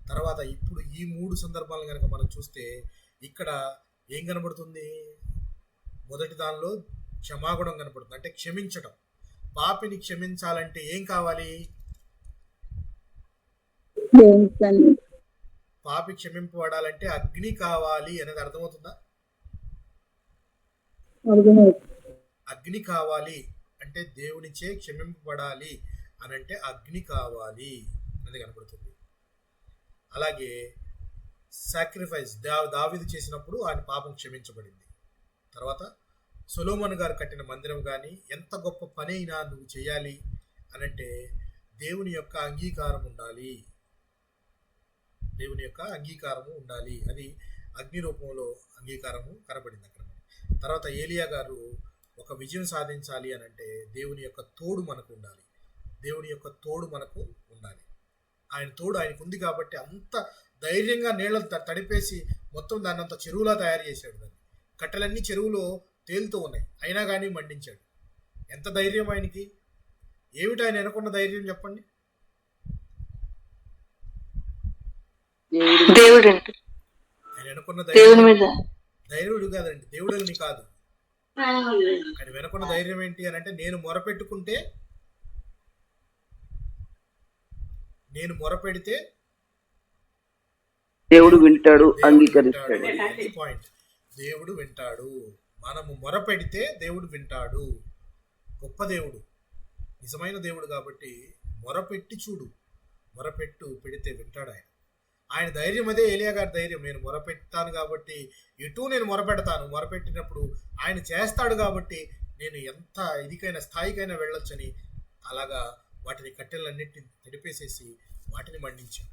Speaker 1: తర్వాత ఇప్పుడు ఈ 3 సందర్భాలను కనుక మనం చూస్తే ఇక్కడ ఏం కనబడుతుంది? మొదటి దానిలో క్షమాగుణం కనబడుతుంది, అంటే క్షమించటం. పాపిని క్షమించాలంటే ఏం కావాలి?
Speaker 4: దేవుని సన్నిధి.
Speaker 1: పాపి క్షమింపబడాలంటే అగ్ని కావాలి అనేది అర్థమవుతుందా?
Speaker 4: అర్థమవుతుంది.
Speaker 1: అగ్ని కావాలి అంటే దేవునిచే క్షమింపబడాలి అని అంటే అగ్ని కావాలి అనేది కనబడుతుంది. అలాగే సాక్రిఫైస్ దావీదు చేసినప్పుడు ఆయన పాపం క్షమించబడింది. తర్వాత సొలొమోను గారు కట్టిన మందిరం కానీ ఎంత గొప్ప పని అయినా నువ్వు చేయాలి అనంటే దేవుని యొక్క అంగీకారం ఉండాలి. దేవుని యొక్క అంగీకారము ఉండాలి. అది అగ్ని రూపంలో అంగీకారము కనబడింది అక్కడ. తర్వాత ఏలియా గారు ఒక విజయం సాధించాలి అని అంటే దేవుని యొక్క తోడు మనకు ఉండాలి. దేవుని యొక్క తోడు మనకు ఉండాలి. ఆయన తోడు ఆయనకు ఉంది కాబట్టి అంత ధైర్యంగా నీళ్ళను తడిపేసి మొత్తం దాన్ని అంత చెరువులా తయారు చేశాడు. దాన్ని కట్టెలన్నీ చెరువులో తేలుతూ ఉన్నాయి, అయినా కానీ మండించాడు. ఎంత ధైర్యం ఆయనకి! ఏమిటి ఆయన అనుకున్న ధైర్యం చెప్పండి?
Speaker 2: దేవుడు
Speaker 1: ఆయన అనుకున్న
Speaker 2: దేవుని
Speaker 1: ధైర్యం
Speaker 2: మీద
Speaker 1: ధైర్యుడు కాదండి, దేవుడని కాదు. ఆయన వెనుకున్న ధైర్యం ఏంటి అని అంటే నేను మొరపెడితే
Speaker 3: దేవుడు వింటాడు,
Speaker 1: దేవుడు
Speaker 3: అంగీకరిస్తాడు.
Speaker 1: వింటాడు. అది పాయింట్. దేవుడు వింటాడు. మనము మొరపెడితే దేవుడు వింటాడు. గొప్ప దేవుడు, నిజమైన దేవుడు కాబట్టి మొరపెట్టి చూడు, పెడితే వింటాడు ఆయన. ఆయన ధైర్యం అదే ఏలియా గారి ధైర్యం. నేను మొరపెడతాను కాబట్టి నేను మొరపెట్టినప్పుడు ఆయన చేస్తాడు కాబట్టి నేను ఎంత ఇదికైనా స్థాయికైనా వెళ్ళొచ్చని అలాగా వాటిని కట్టెలన్నింటిని తడిపేసేసి వాటిని మండించాను.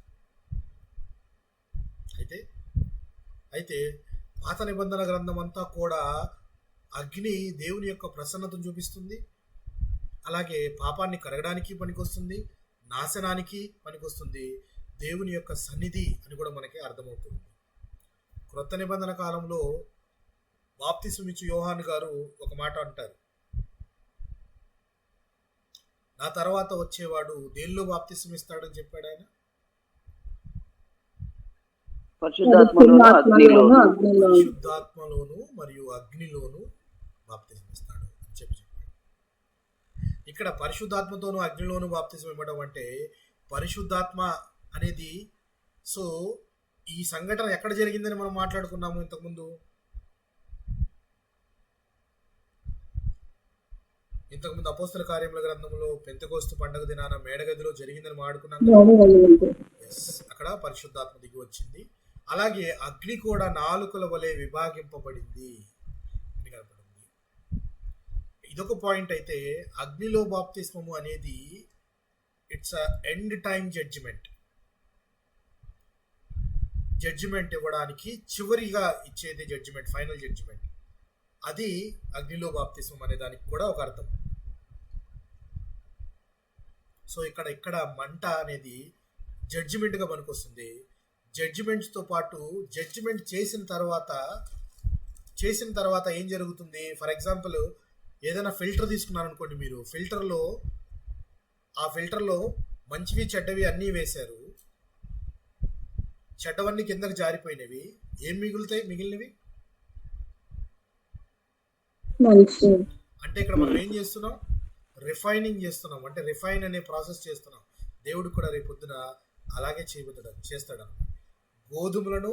Speaker 1: అయితే పాత నిబంధన గ్రంథం అంతా కూడా అగ్ని దేవుని యొక్క ప్రసన్నతను చూపిస్తుంది. అలాగే పాపాన్ని కడగడానికి పనికొస్తుంది, నాశనానికి పనికొస్తుంది, దేవుని యొక్క సన్నిధి అని కూడా మనకి అర్థమవుతుంది. క్రొత్త నిబంధన కాలంలో బాప్తిస్మమిచ్చు యోహాను గారు ఒక మాట అంటారు, నా తర్వాత వచ్చేవాడు దేనిలో బాప్తిస్మిస్తాడని చెప్పాడు ఆయన? పరిశుద్ధాత్మలోను మరియు అగ్నిలోను బాప్తిస్మిస్తాడు అని చెప్పాడు. ఇక్కడ పరిశుద్ధాత్మతోను అగ్నిలోను బాప్తిజం ఇవ్వడం అంటే పరిశుద్ధాత్మ అనేది, సో ఈ సంఘటన ఎక్కడ జరిగిందని మనం మాట్లాడుకున్నాము ఇంతకుముందు. అపోస్తల కార్యముల గ్రంథంలో పెంతెకోస్తు పండుగ దినాన మేడగదిలో జరిగిందని మాట్లాడుకున్నాము. అక్కడ పరిశుద్ధాత్మ దిగి వచ్చింది. అలాగే అగ్ని కూడా నాలుకల వలె విభాగింపబడింది అని కనపడింది. ఇదొక పాయింట్. అయితే అగ్నిలో బాప్తిస్మము అనేది ఇట్స్ ఎండ్ టైమ్ జడ్జిమెంట్ ఇవ్వడానికి చివరిగా ఇచ్చేది జడ్జిమెంట్, ఫైనల్ జడ్జిమెంట్. అది అగ్నిలో బాప్తిస్మం అనే దానికి కూడా ఒక అర్థం. సో ఇక్కడ మంట అనేది జడ్జిమెంట్గా పనికొస్తుంది. జడ్జిమెంట్తో పాటు జడ్జిమెంట్ చేసిన తర్వాత ఏం జరుగుతుంది? ఫర్ ఎగ్జాంపుల్ ఏదైనా ఫిల్టర్ తీసుకున్నారు అనుకోండి, మీరు ఆ ఫిల్టర్లో మంచివి చెడ్డవి అన్నీ వేశారు. చెడ్డవన్నీ కిందకి జారిపోయినవి, ఏం మిగిలినవి అంటే ఇక్కడ మనం ఏం చేస్తున్నాం? రిఫైనింగ్ చేస్తున్నాం. అంటే రిఫైన్ అనే ప్రాసెస్ చేస్తున్నాం. దేవుడు కూడా రేపొద్దున అలాగే చేస్తాడు. గోధుమలను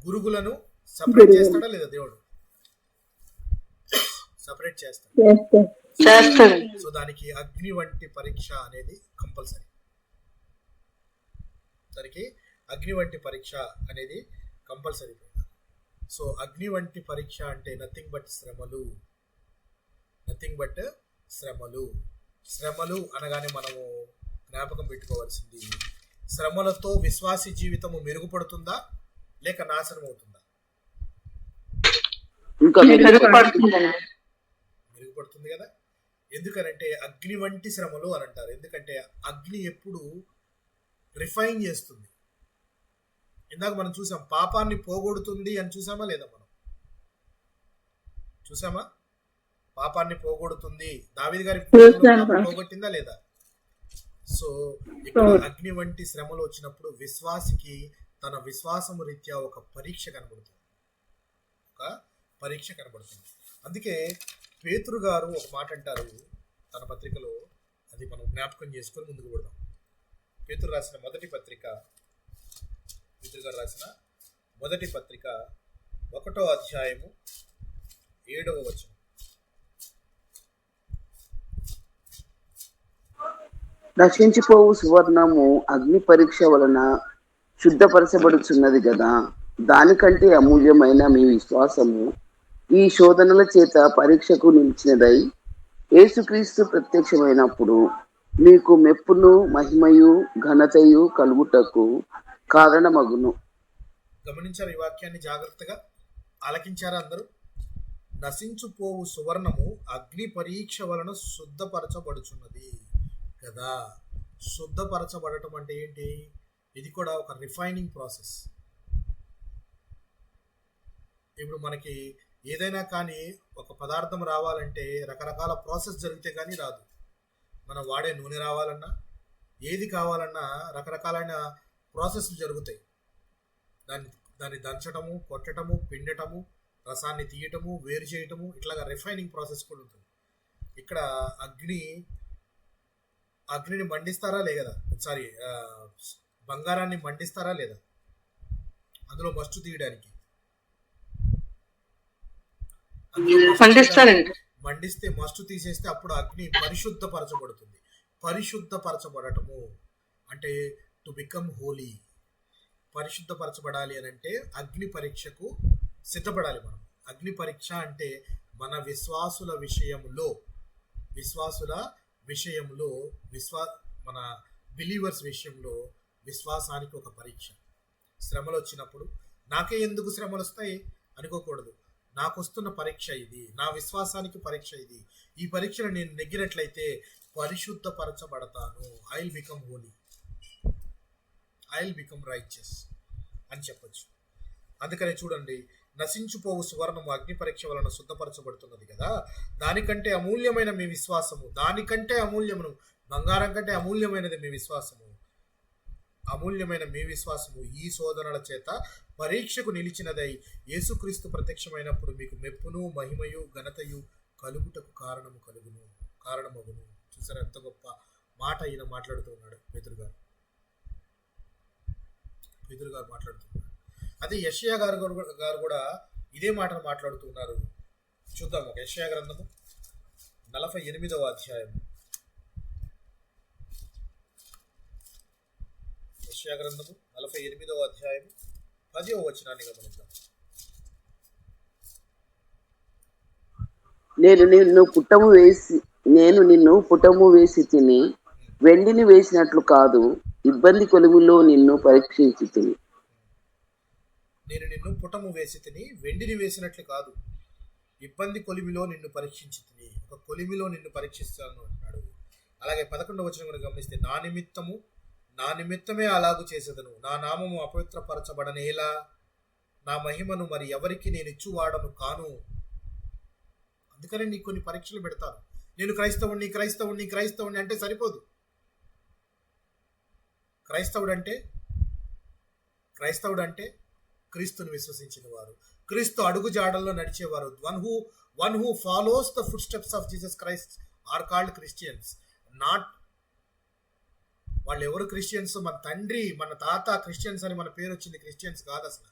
Speaker 1: గురుగులను సపరేట్ చేస్తాడా లేదా? దేవుడు సపరేట్ చేస్తాడు. సో దానికి అగ్ని వంటి పరీక్ష అనేది కంపల్సరీ. సో అగ్ని వంటి పరీక్ష అంటే నథింగ్ బట్ శ్రమలు అనగానే మనము జ్ఞాపకం పెట్టుకోవాల్సింది, శ్రమలతో విశ్వాసి జీవితము మెరుగుపడుతుందా లేక నాశనం అవుతుందా? మెరుగుపడుతుంది కదా. ఎందుకనంటే అగ్ని వంటి శ్రమలు అని అంటారు. ఎందుకంటే అగ్ని ఎప్పుడు రిఫైన్ చేస్తుంది. ఇందాక మనం చూసాం, పాపాన్ని పోగొడుతుంది అని చూసామా లేదా? మనం చూసామా? పాపాన్ని పోగొడుతుంది. దావీదు గారి
Speaker 4: చూసాను
Speaker 1: పాపం
Speaker 4: పాస్టర్.
Speaker 1: పోగొట్టిందా లేదా? సో ఇక్కడ అగ్ని వంటి శ్రమలు వచ్చినప్పుడు విశ్వాసికి తన విశ్వాసము రీత్యా ఒక పరీక్ష కనబడుతుంది. ఒక పరీక్ష కనబడుతుంది. అందుకే పేతురు గారు ఒక మాట అంటారు తన పత్రికలో, అది మనం జ్ఞాపకం చేసుకొని ముందుకు పోదాం. పేతురు రాసిన మొదటి పత్రిక, పేతురు గారు రాసిన మొదటి పత్రిక 1వ అధ్యాయము 7వ వచనం.
Speaker 3: నశించిపోవు సువర్ణము అగ్ని పరీక్ష వలన శుద్ధపరచబడుచున్నది కదా, దానికంటే అమూల్యమైన మీ విశ్వాసము ఈ శోధనల చేత పరీక్షకు నిలిచినదై యేసుక్రీస్తు ప్రత్యక్షమైనప్పుడు మీకు మెప్పును మహిమయు ఘనతయు కలుగుటకు కారణమగును.
Speaker 1: గమనించారు ఈ వాక్యాన్ని జాగ్రత్తగా? ఆలకించారా అందరూ? నశించుపోవు సువర్ణము అగ్ని పరీక్ష వలన శుద్ధపరచబడుచున్నది కదా. శుద్ధపరచబడటం అంటే ఏంటి? ఇది కూడా ఒక రిఫైనింగ్ ప్రాసెస్. ఇప్పుడు మనకి ఏదైనా కానీ ఒక పదార్థం రావాలంటే రకరకాల ప్రాసెస్ జరిగితే కానీ రాదు. మనం వాడే నూనె రావాలన్నా, ఏది కావాలన్నా రకరకాలైన ప్రాసెస్లు జరుగుతాయి. దాన్ని దంచటము, కొట్టటము, పిండటము, రసాన్ని తీయటము, వేరు చేయటము, ఇట్లాగా రిఫైనింగ్ ప్రాసెస్ కూడా ఉంటుంది. ఇక్కడ అగ్నిని మండిస్తారా లేదా? సారీ, బంగారాన్ని మండిస్తారా లేదా? అందులో మస్టు తీయడానికి మండిస్తే మస్టు తీసేస్తే అప్పుడు అగ్ని పరిశుద్ధపరచబడుతుంది. పరిశుద్ధపరచబడటము అంటే టు బికమ్ హోలీ. పరిశుద్ధపరచబడాలి అని అంటే అగ్ని పరీక్షకు సిద్ధపడాలి మనం. అగ్ని పరీక్ష అంటే మన విశ్వాసుల విషయంలో మన బిలీవర్స్ విషయంలో విశ్వాసానికి ఒక పరీక్ష. శ్రమలు వచ్చినప్పుడు నాకే ఎందుకు శ్రమలు వస్తాయి అనుకోకూడదు. నాకు వస్తున్న పరీక్ష ఇది, నా విశ్వాసానికి పరీక్ష ఇది. ఈ పరీక్షను నేను నెగ్గినట్లయితే పరిశుద్ధపరచబడతాను. I will become holy, I will become righteous అని చెప్పొచ్చు. అందుకనే చూడండి, నశించుపోవు సువర్ణము అగ్ని పరీక్ష వలన శుద్ధపరచబడుతున్నది కదా, దానికంటే అమూల్యమైన మీ విశ్వాసము, దానికంటే అమూల్యమును, బంగారం కంటే అమూల్యమైనది మీ విశ్వాసము, అమూల్యమైన మీ విశ్వాసము ఈ శోధనల చేత పరీక్షకు నిలిచినదై యేసుక్రీస్తు ప్రత్యక్షమైనప్పుడు మీకు మెప్పును మహిమయు ఘనతయు కలుగుటకు కారణమగును. చూసారా ఎంత గొప్ప మాట ఈయన మాట్లాడుతూ ఉన్నాడు పేతురు గారు మాట్లాడుతున్నారు. అదే యెషయా గారు కూడా ఇదే మాటను మాట్లాడుతున్నారు. చూద్దాం. ఒక యెషయా గ్రంథము 48వ అధ్యాయం. యెషయా గ్రంథము 48వ అధ్యాయం 10వ వచనాన్ని గమనిద్దాం.
Speaker 3: నేను నిన్ను పుటము వేసి తిని వెండిని వేసినట్లు కాదు, ఇబ్బంది కొలుములో నిన్ను పరీక్షించి తిని.
Speaker 1: నేను నిన్ను పుటము వేసి తిని వెండిని వేసినట్లు కాదు, ఇబ్బంది కొలిమిలో నిన్ను పరీక్షించి తిని. ఒక కొలిమిలో నిన్ను పరీక్షిస్తాను అంటున్నాడు. అలాగే 11వ వచనం కూడా గమనిస్తే, నా నిమిత్తమే అలాగు చేసేదను, నా నామము అపవిత్రపరచబడనేలా, నా మహిమను మరి ఎవరికి నేను ఇచ్చువాడను కాను. అందుకనే నీకు కొన్ని పరీక్షలు పెడతాను. నేను క్రైస్తవుడిని అంటే సరిపోదు. క్రైస్తవుడు అంటే క్రీస్తుని విశ్వసించిన వారు, క్రీస్తు అడుగు జాడల్లో నడిచేవారు. One who follows the footsteps of Jesus Christ are called Christians. Not వాళ్ళు ఎవరు క్రిస్టియన్స్, మన తండ్రి మన తాత క్రిస్టియన్స్ అని మన పేరు వచ్చింది, క్రిస్టియన్స్ కాదు అసలు.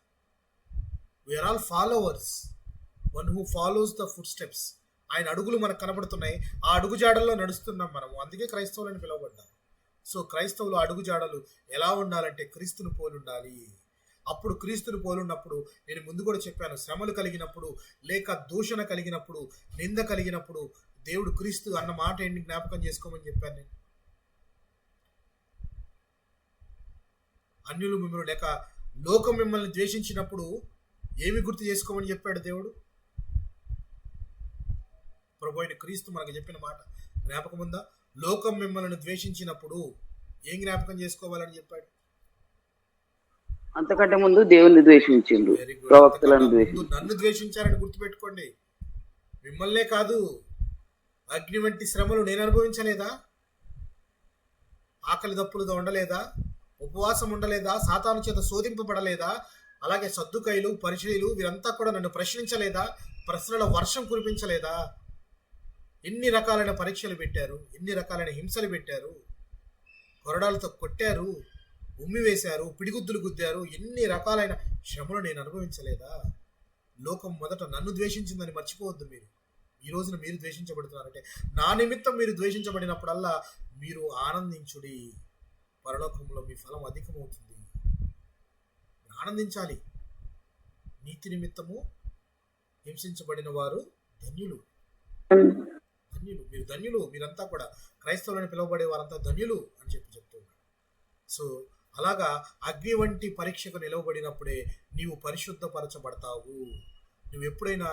Speaker 1: We are all followers. One who follows the footsteps. ఆయన అడుగులు మనకు కనబడుతున్నాయి, ఆ అడుగు జాడల్లో నడుస్తున్నాం మనము. అందుకే క్రైస్తవులని పిలువబడ్డారు. సో క్రైస్తవులు అడుగు జాడలు ఎలా ఉండాలంటే క్రీస్తును పోలి ఉండాలి. అప్పుడు క్రీస్తును పోలున్నప్పుడు, నేను ముందు కూడా చెప్పాను, శ్రమలు కలిగినప్పుడు, లేక దూషణ కలిగినప్పుడు, నింద కలిగినప్పుడు దేవుడు క్రీస్తు అన్న మాట ఏంటి జ్ఞాపకం చేసుకోమని చెప్పాను నేను. అన్యులు మిమ్మల్ని లేక లోకం మిమ్మల్ని ద్వేషించినప్పుడు ఏమి గుర్తు చేసుకోమని చెప్పాడు దేవుడు? ప్రభు అయిన క్రీస్తు మనకు చెప్పిన మాట జ్ఞాపకం ఉందా? లోకం మిమ్మల్ని ద్వేషించినప్పుడు ఏం జ్ఞాపకం చేసుకోవాలని చెప్పాడు?
Speaker 3: అంతకంటే ముందు దేవుని ద్వేషించిండు, ప్రవక్తలను ద్వేషించిండు.
Speaker 1: నన్ను ద్వేషించారని గుర్తుపెట్టుకోండి. మిమ్మల్నే కాదు, అగ్ని వంటి శ్రమలు నేను అనుభవించలేదా? ఆకలి దప్పులుగా ఉండలేదా? ఉపవాసం ఉండలేదా? సాతాను చేత శోధింపబడలేదా? అలాగే సద్దుకైలు, పరిచయులు వీరంతా కూడా నన్ను ప్రశ్నించలేదా? ప్రశ్నల వర్షం కురిపించలేదా? ఎన్ని రకాలైన పరీక్షలు పెట్టారు, ఎన్ని రకాలైన హింసలు పెట్టారు, కొరడాలతో కొట్టారు, ఉమ్మి వేశారు, పిడిగుద్దులు గుద్దారు, ఎన్ని రకాలైన శ్రమలు నేను అనుభవించలేదా? లోకం మొదట నన్ను ద్వేషించిందని మర్చిపోవద్దు. మీరు ఈ రోజున మీరు ద్వేషించబడుతున్నారంటే నా నిమిత్తం మీరు ద్వేషించబడినప్పుడల్లా మీరు ఆనందించుడి, పరలోకంలో మీ ఫలం అధికమవుతుంది. ఆనందించాలి. నీతి నిమిత్తము హింసించబడిన వారు ధన్యులు. ధన్యులు, మీరు ధన్యులు. మీరంతా కూడా క్రైస్తవులని పిలువబడే వారంతా ధన్యులు అని చెప్తున్నారు. సో అలాగా అగ్ని వంటి పరీక్షకు నిలవబడినప్పుడే నీవు పరిశుద్ధపరచబడతావు. నువ్వు ఎప్పుడైనా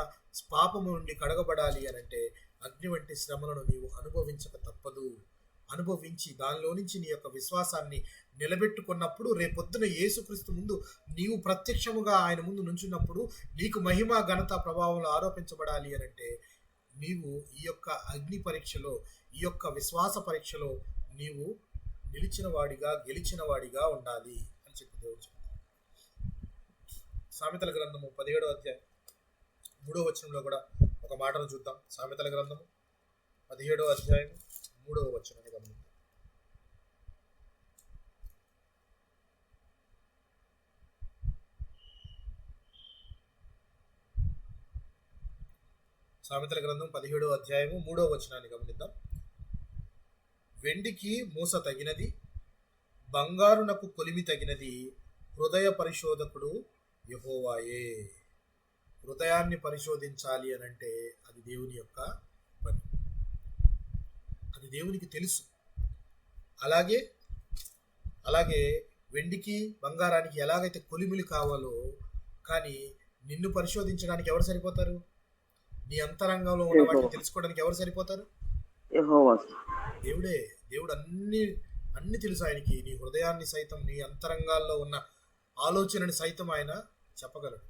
Speaker 1: పాపము నుండి కడగబడాలి అనంటే అగ్ని వంటి శ్రమలను నీవు అనుభవించక తప్పదు. అనుభవించి దానిలో నుంచి నీ యొక్క విశ్వాసాన్ని నిలబెట్టుకున్నప్పుడు రేపొద్దున యేసుక్రీస్తు ముందు నీవు ప్రత్యక్షముగా ఆయన ముందు నుంచున్నప్పుడు నీకు మహిమ, ఘనత, ప్రభావంలో ఆరోపించబడాలి అనంటే నీవు ఈ యొక్క అగ్ని పరీక్షలో, ఈ యొక్క విశ్వాస పరీక్షలో నీవు నిలిచిన వాడిగా, గెలిచిన వాడిగా ఉండాలి అని చెప్పి దేవుడు చెప్తాడు. సామెతల గ్రంథము 17వ అధ్యాయం 3వ వచనంలో కూడా ఒక మాటను చూద్దాం. సామెతల గ్రంథము 17వ అధ్యాయం 3వ వచనాన్ని గమనిద్దాం. సామెతల గ్రంథం 17వ అధ్యాయము 3వ వచనాన్ని గమనిద్దాం. వెండికి మూస తగినది, బంగారునకు కొలిమి తగినది, హృదయ పరిశోధకుడు యెహోవాయే. హృదయాన్ని పరిశోధించాలి అనంటే అది దేవుని యొక్క పని, అది దేవునికి తెలుసు. అలాగే వెండికి, బంగారానికి ఎలాగైతే కొలిమిలు కావాలో, కానీ నిన్ను పరిశోధించడానికి ఎవరు సరిపోతారు? నీ అంతరంగంలో ఉన్న వాటిని తెలుసుకోవడానికి ఎవరు సరిపోతారు? దేవుడే. దేవుడు అన్ని తెలుసు ఆయనకి. నీ హృదయాన్ని సైతం, నీ అంతరంగాల్లో ఉన్న ఆలోచనని సైతం ఆయన చెప్పగలడు.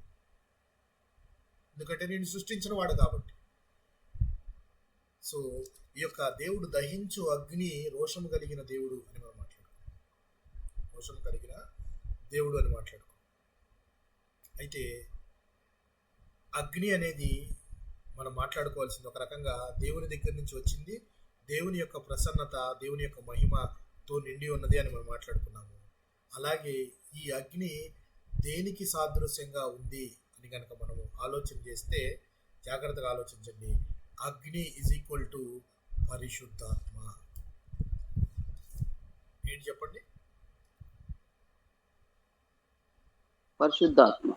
Speaker 1: ఎందుకంటే నేను సృష్టించిన వాడు కాబట్టి. సో ఈ యొక్క దేవుడు దహించు అగ్ని, రోషము కలిగిన దేవుడు అని మనం మాట్లాడుకో. రోషము కలిగిన దేవుడు అని మాట్లాడుకో. అయితే అగ్ని అనేది మనం మాట్లాడుకోవాల్సింది ఒక రకంగా దేవుని దగ్గర నుంచి వచ్చింది. దేవుని యొక్క ప్రసన్నత, దేవుని యొక్క మహిమతో నిండి ఉన్నది అని మనం మాట్లాడుకున్నాము. అలాగే ఈ అగ్ని దేనికి సాదృశ్యంగా ఉంది అని కనుక మనము ఆలోచన చేస్తే, జాగ్రత్తగా ఆలోచించండి. అగ్ని ఈజ్ ఈక్వల్ టు పరిశుద్ధాత్మ. ఏంటి చెప్పండి?
Speaker 3: పరిశుద్ధాత్మ.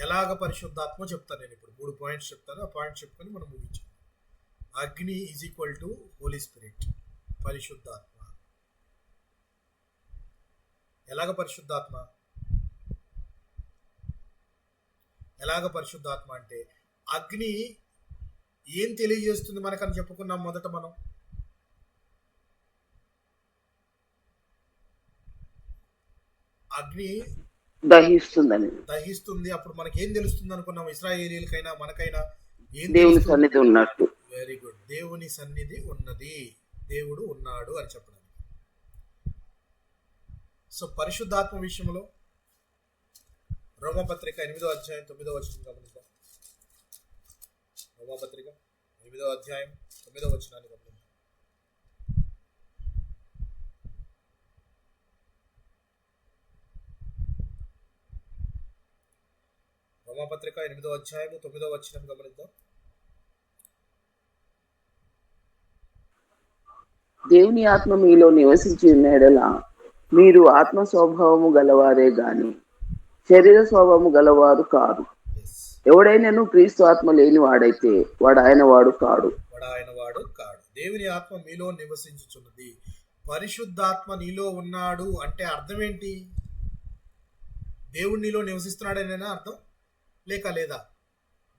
Speaker 1: ఎలాగ పరిశుద్ధాత్మ చెప్తాను నేను ఇప్పుడు. 3 పాయింట్స్ చెప్తాను. ఆ పాయింట్స్ చెప్పుకొని మనం ముగించాం. అగ్ని is equal to holy spirit, పరిశుద్ధాత్మ. ఎలాగ పరిశుద్ధాత్మ? ఎలాగ పరిశుద్ధాత్మ అంటే అగ్ని ఏం తెలియజేస్తుంది మనకని చెప్పుకున్నాం మొదట మనం. అగ్ని దహిస్తుంది. అప్పుడు మనకి ఏం తెలుస్తుంది అనుకున్నాం? ఇశ్రాయేలీలకైనా మనకైనా ఏం
Speaker 3: దేవుని సన్నిధి ఉన్నట్టు.
Speaker 1: Very good. దేవుని సన్నిధి ఉన్నది, దేవుడు ఉన్నాడు అని చెప్పడానికి. సో పరిశుద్ధాత్మ విషయంలో రోమపత్రిక 8వ అధ్యాయం 9వ వచనం గమనిద్దాం. రోమపత్రిక 8వ అధ్యాయం 9వ వచనాన్ని గమనిద్దాం. రోమపత్రిక 8వ అధ్యాయం 9వ వచనం గమనిద్దాం.
Speaker 3: దేవుని ఆత్మ మీలో నివసించి ఉన్న ఎడల మీరు ఆత్మ స్వభావము గలవారే గాని శరీర స్వభావము గలవారు కాదు. ఎవడైనాను క్రీస్తు ఆత్మ లేని వాడైతే వాడు ఆయన వాడు కాడు.
Speaker 1: దేవుని ఆత్మ మీలో నివసించుచున్నది. పరిశుద్ధాత్మ నీలో ఉన్నాడు అంటే అర్థం ఏంటి? దేవుడు నీలో నివసిస్తున్నాడనేనా అర్థం? లేదా?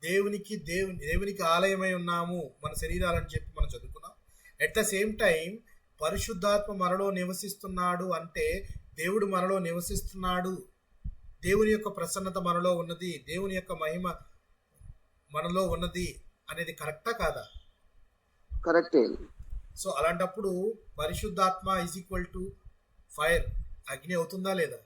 Speaker 1: దేవునికి ఆలయమై ఉన్నాము మన శరీరాలని చెప్పి మనం చదువుకున్నాం. ఎట్ ద సేమ్ టైం పరిశుద్ధాత్మ మనలో నివసిస్తున్నాడు అంటే దేవుడు మనలో నివసిస్తున్నాడు. దేవుని యొక్క ప్రసన్నత మనలో ఉన్నది, దేవుని యొక్క మహిమ మనలో ఉన్నది అనేది కరెక్టా కాదా?
Speaker 3: కరెక్టే.
Speaker 1: సో అలాంటప్పుడు పరిశుద్ధాత్మ ఈజ్ ఈక్వల్ టు ఫైర్, అగ్ని అవుతుందా లేదా?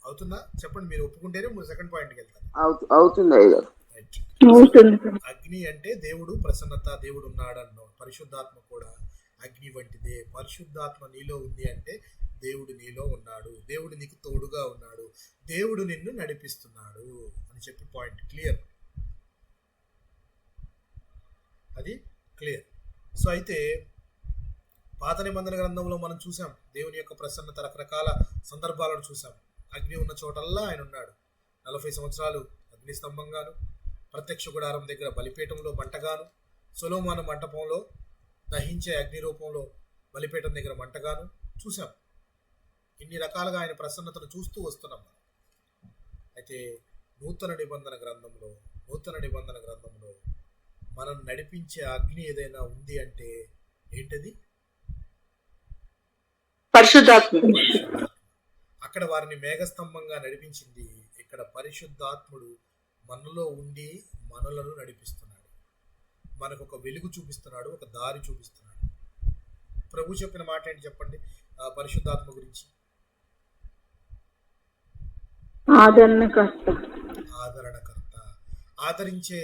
Speaker 1: అవుతుందా చెప్పండి, మీరు ఒప్పుకుంటేనే సెకండ్ పాయింట్కి వెళ్తాను.
Speaker 3: అవుతుంది అయ్యగారు.
Speaker 1: రైట్.
Speaker 4: అవుతుంది సార్.
Speaker 1: అగ్ని అంటే దేవుడు ప్రసన్నత, దేవుడు ఉన్నాడు అన్నాం. పరిశుద్ధాత్మ కూడా అగ్ని వంటిదే. పరిశుద్ధాత్మ నీలో ఉంది అంటే దేవుడు నీలో ఉన్నాడు, దేవుడు నీకు తోడుగా ఉన్నాడు, దేవుడు నిన్ను నడిపిస్తున్నాడు అని చెప్పి పాయింట్ క్లియర్. అది క్లియర్. సో అయితే పాత నిబంధన గ్రంథంలో మనం చూసాం దేవుని యొక్క ప్రసన్నత, రకరకాల సందర్భాలను చూసాం. అగ్ని ఉన్న చోటల్లా ఆయన ఉన్నాడు. 40 సంవత్సరాలు అగ్ని స్తంభంగాను, ప్రత్యక్ష గుడారం దగ్గర బలిపీఠంలో మంటగాను, సొలొమోను మంటపంలో దహించే అగ్ని రూపంలో బలిపీఠం దగ్గర మంటగాను చూసాం. ఇన్ని రకాలుగా ఆయన ప్రసన్నతను చూస్తూ వస్తున్నాం. అయితే నూతన నిబంధన గ్రంథంలో మనం నడిపించే అగ్ని ఏదైనా ఉంది అంటే ఏంటది?
Speaker 2: పరిశుద్ధాత్మ.
Speaker 1: అక్కడ వారిని మేఘస్తంభంగా నడిపించింది. ఇక్కడ పరిశుద్ధాత్ముడు మనలో ఉండి మనలను నడిపిస్తున్నాడు, మనకు ఒక వెలుగు చూపిస్తున్నాడు, ఒక దారి చూపిస్తున్నాడు. ప్రభు చెప్పిన మాట ఏంటి చెప్పండి పరిశుద్ధాత్మ గురించి?
Speaker 4: ఆదరణకర్త.
Speaker 1: ఆదరించే,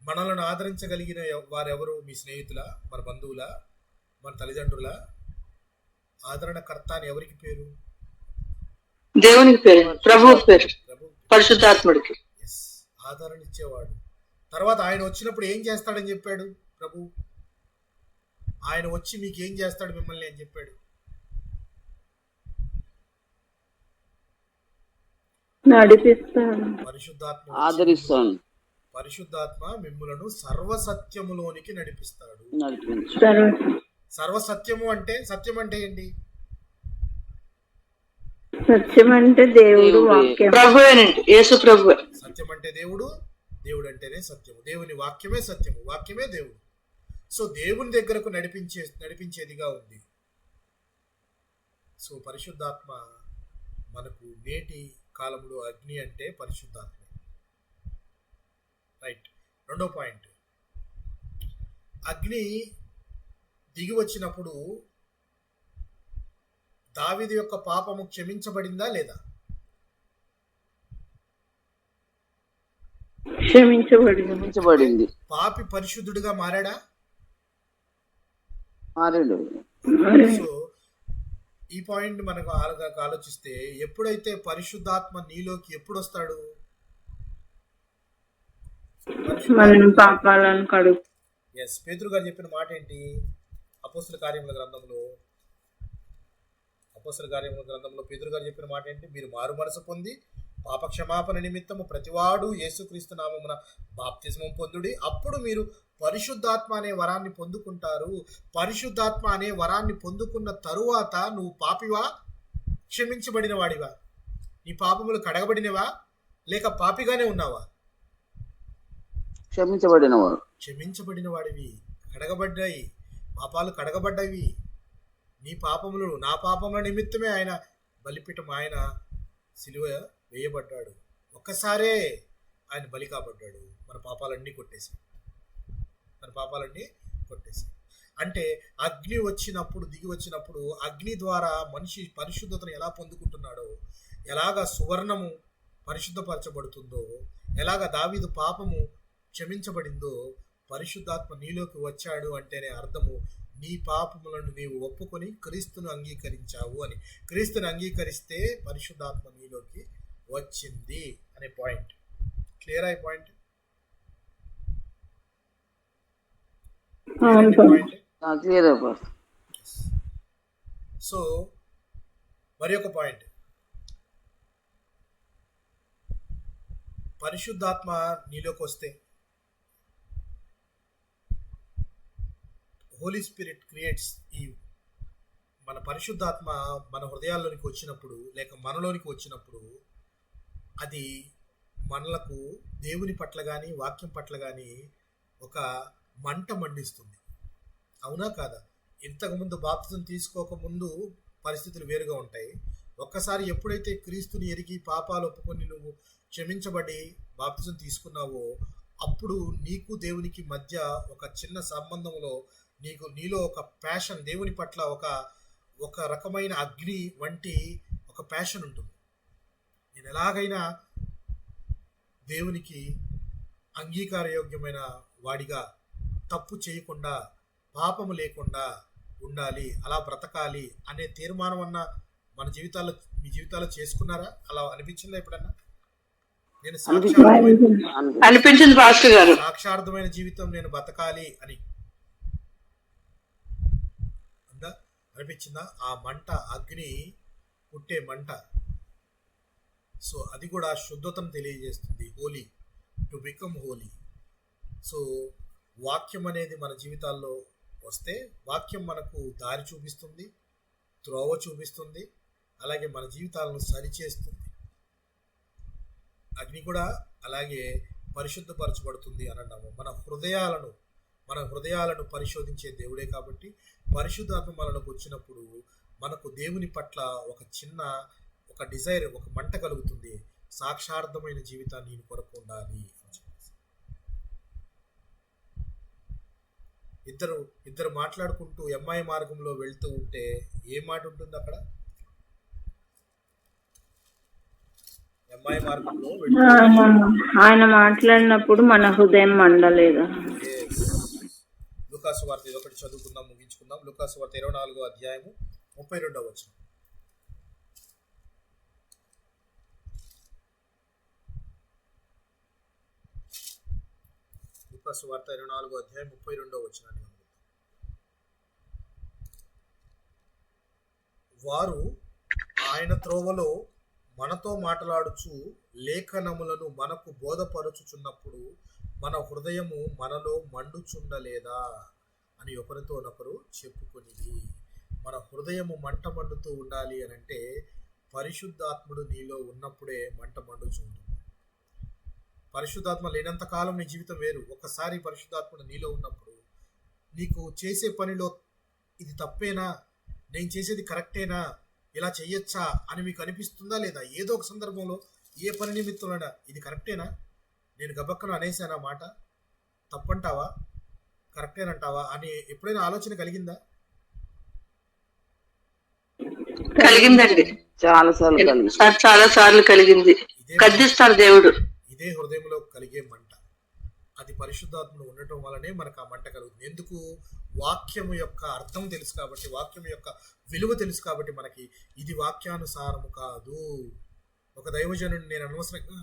Speaker 1: మనలను ఆదరించగలిగిన వారెవరు? మీ స్నేహితుల, మన బంధువుల, మన తల్లిదండ్రుల? ఆదరణకర్త అని ఎవరికి పేరు?
Speaker 2: దేవునికి పేరు, ప్రభువుకి పేరు, పరిశుద్ధాత్ముడికి.
Speaker 1: ఎస్, ఆదరణ ఇచ్చేవాడు. తర్వాత ఆయన వచ్చినప్పుడు ఏం చేస్తాడని చెప్పాడు ప్రభు? ఆయన వచ్చి మీకు ఏం చేస్తాడు మిమ్మల్ని అని చెప్పాడు?
Speaker 4: నడిపిస్తాను.
Speaker 1: పరిశుద్ధాత్మ
Speaker 3: ఆదరిస్తాను.
Speaker 1: పరిశుద్ధాత్మ మిమ్ములను సర్వసత్యములోనికి నడిపిస్తాడు. సర్వసత్యము అంటే, సత్యం అంటే ఏంటి?
Speaker 4: సత్యం అంటే దేవుడు వాక్యం,
Speaker 2: ప్రభువేనండి, యేసు ప్రభు.
Speaker 1: సత్యం అంటే దేవుడు, దేవుడు అంటేనే సత్యము, దేవుని వాక్యమే సత్యము, వాక్యమే దేవుడు. సో దేవుని దగ్గరకు నడిపించేదిగా ఉంది. సో పరిశుద్ధాత్మ మనకు నేటి కాలంలో అగ్ని అంటే పరిశుద్ధాత్మ. రైట్. రెండో పాయింట్, అగ్ని దిగి వచ్చినప్పుడు దావీదు యొక్క పాపము క్షమించబడిందా లేదా?
Speaker 3: క్షమించబడింది.
Speaker 1: పాపి పరిశుద్ధుడిగా మారాడా?
Speaker 3: మారాడు.
Speaker 1: సో ఈ పాయింట్ మనకు ఆలోచిస్తే, ఎప్పుడైతే పరిశుద్ధాత్మ నీలోకి ఎప్పుడు వస్తాడు?
Speaker 4: పాపాలను కడుగు.
Speaker 1: ఎస్, పేతురు గారు చెప్పిన మాట ఏంటి? అపోస్తల కార్యముల గ్రంథంలో పేతురు గారు చెప్పిన మాట ఏంటి? మీరు మారు మనసు పొంది పాప క్షమాపణ నిమిత్తము ప్రతివాడు యేసుక్రీస్తు నామమున బాప్తిస్మం పొందుడి, అప్పుడు మీరు పరిశుద్ధాత్మ అనే వరాన్ని పొందుకుంటారు. పరిశుద్ధాత్మ అనే వరాన్ని పొందుకున్న తరువాత నువ్వు పాపివా, క్షమించబడిన వాడివా? నీ పాపములు కడగబడినవా, లేక పాపిగానే ఉన్నావా? క్షమించబడిన వాడివి, కడగబడ్డాయి, పాపాలు కడగబడ్డాయి. నీ పాపములు, నా పాపముల నిమిత్తమే ఆయన బలిపీఠం, ఆయన సిలువ వేయబడ్డాడు. ఒక్కసారే ఆయన బలి కాబడ్డాడు. మన పాపాలన్నీ కొట్టేసి అంటే అగ్ని వచ్చినప్పుడు, దిగి వచ్చినప్పుడు అగ్ని ద్వారా మనిషి పరిశుద్ధతను ఎలా పొందుకుంటున్నాడో, ఎలాగ సువర్ణము పరిశుద్ధపరచబడుతుందో, ఎలాగ దావీదు పాపము క్షమించబడిందో, పరిశుద్ధాత్మ నీలోకి వచ్చాడు అంటేనే అర్థము నీ పాపములను నీవు ఒప్పుకొని క్రీస్తును అంగీకరించావు అని. క్రీస్తును అంగీకరిస్తే పరిశుద్ధాత్మ నీలోకి వచ్చింది అనే పాయింట్ క్లియర్ అయి పాయింట్. సో మరి ఒక పాయింట్, పరిశుద్ధాత్మ నీలోకి వస్తే, హోలీ స్పిరిట్ క్రియేట్స్ ఈ మన పరిశుద్ధాత్మ మన హృదయాల్లోనికి వచ్చినప్పుడు, లేక మనలోనికి వచ్చినప్పుడు, అది మనలకు దేవుని పట్ల కానీ వాక్యం పట్ల కానీ ఒక మంట మండిస్తుంది. అవునా కాదా? ఇంతకుముందు బాప్తిజం తీసుకోకముందు పరిస్థితులు వేరుగా ఉంటాయి, ఒక్కసారి ఎప్పుడైతే క్రీస్తుని ఎరిగి పాపాలు ఒప్పుకొని నువ్వు క్షమించబడి బాప్తిజం తీసుకున్నావో అప్పుడు నీకు దేవునికి మధ్య ఒక చిన్న సంబంధంలో నీలో ఒక ప్యాషన్, దేవుని పట్ల ఒక రకమైన అగ్ని వంటి ఒక ప్యాషన్ ఉంటుంది. నేను ఎలాగైనా దేవునికి అంగీకారయోగ్యమైన వాడిగా, తప్పు చేయకుండా, పాపము లేకుండా ఉండాలి, అలా బ్రతకాలి అనే తీర్మానం అన్న మీ జీవితాల్లో చేసుకున్నారా? అలా అనిపించిందా ఎప్పుడన్నా? నేను
Speaker 2: అనిపించింది పాస్టర్ గారు.
Speaker 1: సాక్షార్థమైన జీవితం నేను బతకాలి అని అందా అనిపించిందా? ఆ మంట, అగ్ని పుట్టే మంట. సో అది కూడా శుద్ధతను తెలియజేస్తుంది. Holy, to become holy. So వాక్యం అనేది మన జీవితాల్లో వస్తే వాక్యం మనకు దారి చూపిస్తుంది, త్రోవ చూపిస్తుంది, అలాగే మన జీవితాలను సరిచేస్తుంది. అగ్ని కూడా అలాగే పరిశుద్ధపరచబడుతుంది అని అన్నాము. మన హృదయాలను పరిశోధించే దేవుడే కాబట్టి పరిశుద్ధాత్మ మనకు వచ్చినప్పుడు మనకు దేవుని పట్ల ఒక డిజైర్, ఒక మంట కలుగుతుంది. సాక్షార్థమైన జీవితాన్ని నేను కొరకు ఉండాలి అని చెప్పేసి ఇద్దరు మాట్లాడుకుంటూ ఎంఐ మార్గంలో వెళ్తూ ఉంటే ఏ మాట ఉంటుంది అక్కడ? ఎంఐ మార్గంలో
Speaker 4: ఆయన మాట్లాడినప్పుడు మన హృదయం మండలేదు.
Speaker 1: లూకాసు వార్త ఒకటి చదువుకుందాం, ముగించుకుందాం. లూకాసు వార్త 24వ అధ్యాయము 32వ వచనం. లూకాసు వార్త 24వ అధ్యాయం 32వ వచనాన్ని గమనిద్దాం. వారు ఆయన త్రోవలో మనతో మాట్లాడుచు లేఖనములను మనకు బోధపరచుచున్నప్పుడు మన హృదయము మనలో మండుచుండలేదా అని ఒకరితోనొకరు చెప్పుకొనిది. మన హృదయము మంట మండుతూ ఉండాలి అని అంటే పరిశుద్ధాత్ముడు నీలో ఉన్నప్పుడే మంట మండుచుంటుంది. పరిశుద్ధాత్మ లేనంత కాలం నీ జీవితం వేరు. ఒకసారి పరిశుద్ధాత్ముడు నీలో ఉన్నప్పుడు నీకు చేసే పనిలో ఇది తప్పేనా, నేను చేసేది కరెక్టేనా, ఇలా చెయ్యొచ్చా అని మీకు అనిపిస్తుందా లేదా? ఏదో ఒక సందర్భంలో ఏ పని నిమిత్తమైనా ఇది కరెక్టేనా, నేను గబక్కన అనేసానా మాట, తప్పంటావా, కరెక్టేనంటావా అని ఎప్పుడైనా ఆలోచన కలిగిందా?
Speaker 2: కలిగిందండి,
Speaker 3: చాలా
Speaker 2: సార్లు కలిగింది. గద్దిస్తాడు దేవుడు.
Speaker 1: ఇదే హృదయంలో కలిగే మంట. అది పరిశుద్ధాత్మను ఉండటం వల్లనే మనకు ఆ మంట కలుగుతుంది. ఎందుకు? వాక్యము యొక్క అర్థం తెలుసు కాబట్టి, వాక్యం యొక్క విలువ తెలుసు కాబట్టి మనకి ఇది వాక్యానుసారము కాదు. ఒక దైవజనుడిని నేను అనవసరంగా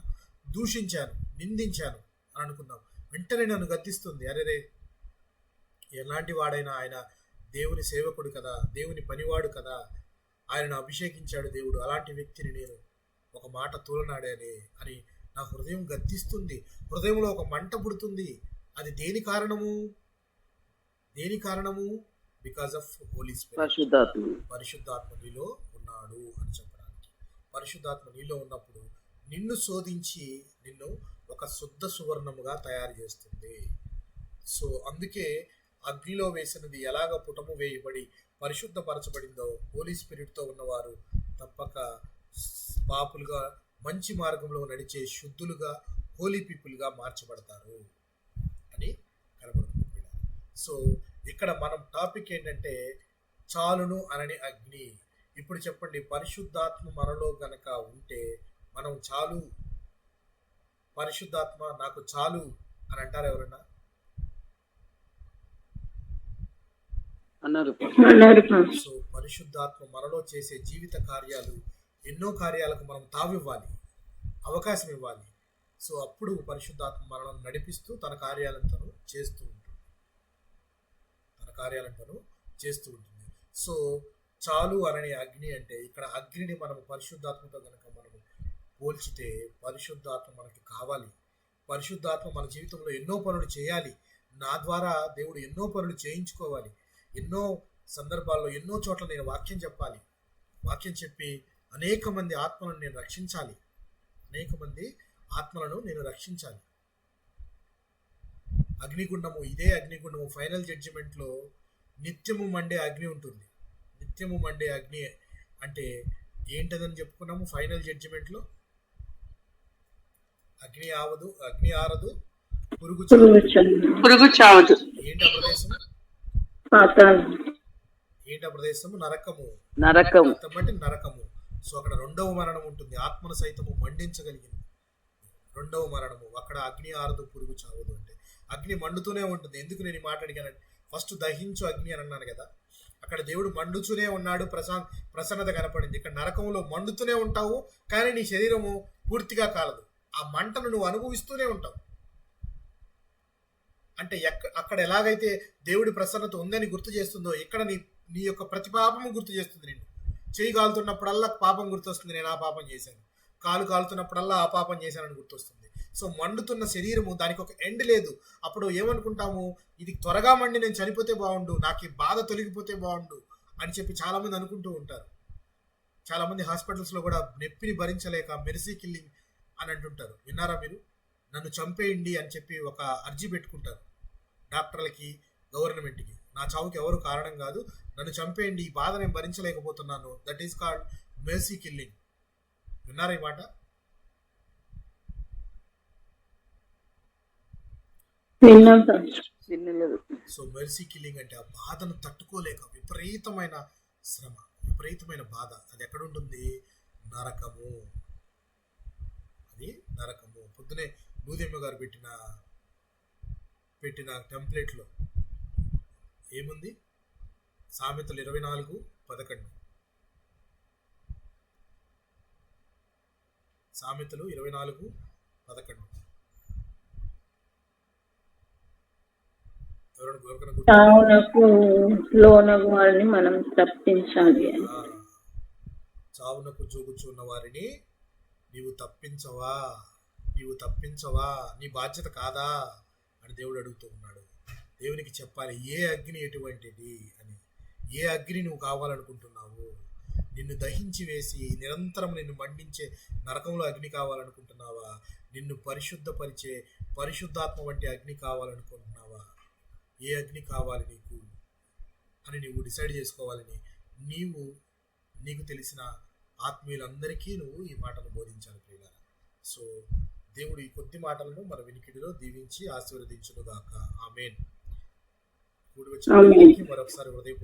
Speaker 1: దూషించాను, నిందించాను అని అనుకుందాం, వెంటనే నన్ను గద్దిస్తుంది. అరేరే, ఎలాంటి వాడైనా ఆయన దేవుని సేవకుడు కదా, దేవుని పనివాడు కదా, ఆయనను అభిషేకించాడు దేవుడు, అలాంటి వ్యక్తిని నేను ఒక మాట తోలనాడానే అని నా హృదయం గద్దిస్తుంది. హృదయంలో ఒక మంట పుడుతుంది. అది దేని కారణము? Because of holy spirit. పరిశుద్ధాత్మ నీలో ఉన్నాడు అని చెప్పడానికి. పరిశుద్ధాత్మ నీలో ఉన్నప్పుడు నిన్ను శోధించి నిన్ను ఒక శుద్ధ సువర్ణముగా తయారు చేస్తుంది. సో అందుకే అగ్నిలో వేసినది ఎలాగ పుటము వేయబడి పరిశుద్ధపరచబడిందో హోలీ స్పిరిట్తో ఉన్నవారు తప్పక పాపులుగా, మంచి మార్గంలో నడిచే శుద్ధులుగా, హోలీ పీపుల్గా మార్చబడతారు అని కనబడుతుంది. సో ఇక్కడ మనం టాపిక్ ఏంటంటే చాలును అనని అగ్ని. ఇప్పుడు చెప్పండి, పరిశుద్ధాత్మ మనలో గనక ఉంటే మనం చాలు, పరిశుద్ధాత్మ నాకు చాలు అని అంటారు ఎవరన్నా?
Speaker 3: అన్నారు.
Speaker 1: సో పరిశుద్ధాత్మ మనలో చేసే జీవిత కార్యాలు, ఎన్నో కార్యాలకు మనం తావివ్వాలి, అవకాశం ఇవ్వాలి. సో అప్పుడు పరిశుద్ధాత్మ మనల్ని నడిపిస్తూ తన కార్యాలను చేస్తూ ఉంటుంది. సో చాలు అనని అగ్ని అంటే ఇక్కడ అగ్నిని మనం పరిశుద్ధాత్మతో కనుక మనము పోల్చితే పరిశుద్ధాత్మ మనకి కావాలి. పరిశుద్ధాత్మ మన జీవితంలో ఎన్నో పనులు చేయాలి. నా ద్వారా దేవుడు ఎన్నో పనులు చేయించుకోవాలి. ఎన్నో సందర్భాల్లో, ఎన్నో చోట్ల నేను వాక్యం చెప్పాలి. వాక్యం చెప్పి అనేక మంది ఆత్మలను నేను రక్షించాలి. అగ్నిగుండము, ఇదే అగ్నిగుండము ఫైనల్ జడ్జిమెంట్లో నిత్యము మండే అగ్ని ఉంటుంది. నిత్యము మండే అగ్ని అంటే ఏంటదని చెప్పుకున్నాము ఫైనల్ జడ్జిమెంట్లో? అగ్ని ఆరదు, పురుగు చావదు.
Speaker 2: పురుగు చావదు.
Speaker 1: ఏంటి ఆ ప్రదేశము?
Speaker 4: పాతాళం.
Speaker 1: ఏంటి ఆ ప్రదేశము? నరకము.
Speaker 3: నరకం.
Speaker 1: నరకము. సో అక్కడ రెండవ మరణం ఉంటుంది, ఆత్మను సైతము మండించగలిగింది రెండవ మరణము. అక్కడ అగ్ని ఆరదు, పురుగు చావదు అంటే అగ్ని మండుతూనే ఉంటుంది. ఎందుకు నేను ఈ మాట అడిగానంటే, ఫస్ట్ దహించు అగ్ని అని అన్నాను కదా, అక్కడ దేవుడు మండుతూనే ఉన్నాడు, ప్రసన్నత కనపడింది. ఇక్కడ నరకంలో మండుతూనే ఉంటావు, కానీ నీ శరీరము పూర్తిగా కాలదు. ఆ మంటను నువ్వు అనుభవిస్తూనే ఉంటావు. అంటే అక్కడ ఎలాగైతే దేవుడి ప్రసన్నత ఉందని గుర్తు చేస్తుందో, ఇక్కడ నీ యొక్క ప్రతి పాపము గుర్తు చేస్తుంది. నిన్ను చేయి కాలుతున్నప్పుడల్లా పాపం గుర్తొస్తుంది, నేను ఆ పాపం చేశాను. కాలు కాలుతున్నప్పుడల్లా ఆ పాపం చేశానని గుర్తొస్తుంది. సో మండుతున్న శరీరము, దానికి ఒక ఎండ్ లేదు. అప్పుడు ఏమనుకుంటాము, ఇది త్వరగా మండి నేను చనిపోతే బాగుండు, నాకు ఈ బాధ తొలగిపోతే బాగుండు అని చెప్పి చాలా మంది అనుకుంటూ ఉంటారు. చాలా మంది హాస్పిటల్స్లో కూడా నొప్పిని భరించలేక మెర్సీ కిల్లింగ్ అని అంటుంటారు. విన్నారా మీరు? నన్ను చంపేయండి అని చెప్పి ఒక అర్జీ పెట్టుకుంటారు డాక్టర్లకి, గవర్నమెంట్కి. నా చావుకి ఎవరు కారణం కాదు, నన్ను చంపేయండి, ఈ బాధ నేను భరించలేకపోతున్నాను. That is called mercy killing. విన్నారా ఈ మాట? సో మెర్సీ కిల్లింగ్ అంటే ఆ బాధను తట్టుకోలేక విపరీతమైన శ్రమ, విపరీతమైన బాధ. అది ఎక్కడ ఉంటుంది? నరకము. అది నరకము. పొద్దునే భూదేమ్మ గారు పెట్టిన టెంప్లెట్లో ఏముంది? సామెతలు 24:11. సామెతలు 24:11.
Speaker 4: చావునకు లోనగు వారిని మనం తప్పించాలి.
Speaker 1: చావునకు జోగుచున్న వారిని నీవు తప్పించవా? నీ బాధ్యత కాదా అని దేవుడు అడుగుతూ ఉన్నాడు. దేవునికి చెప్పాలి ఏ అగ్ని ఎటువంటిది అని. ఏ అగ్ని నువ్వు కావాలనుకుంటున్నావు? నిన్ను దహించి వేసి నిరంతరం నిన్ను మండించే నరకంలో అగ్ని కావాలనుకుంటున్నావా? నిన్ను పరిశుద్ధపరిచే పరిశుద్ధాత్మ వంటి అగ్ని కావాలనుకుంటున్నావా? ఏ అగ్ని కావాలి నీకు అని నీవు డిసైడ్ చేసుకోవాలని నీకు తెలిసిన ఆత్మీయులందరికీ నువ్వు ఈ మాటను బోధించాలి ప్రియులారా. సో దేవుడు ఈ కొద్ది మాటలను మన వినికిడిలో దీవించి ఆశీర్వదించును గాక. ఆమేన్. కూడి వచ్చిన మరొకసారి హృదయపూర్వక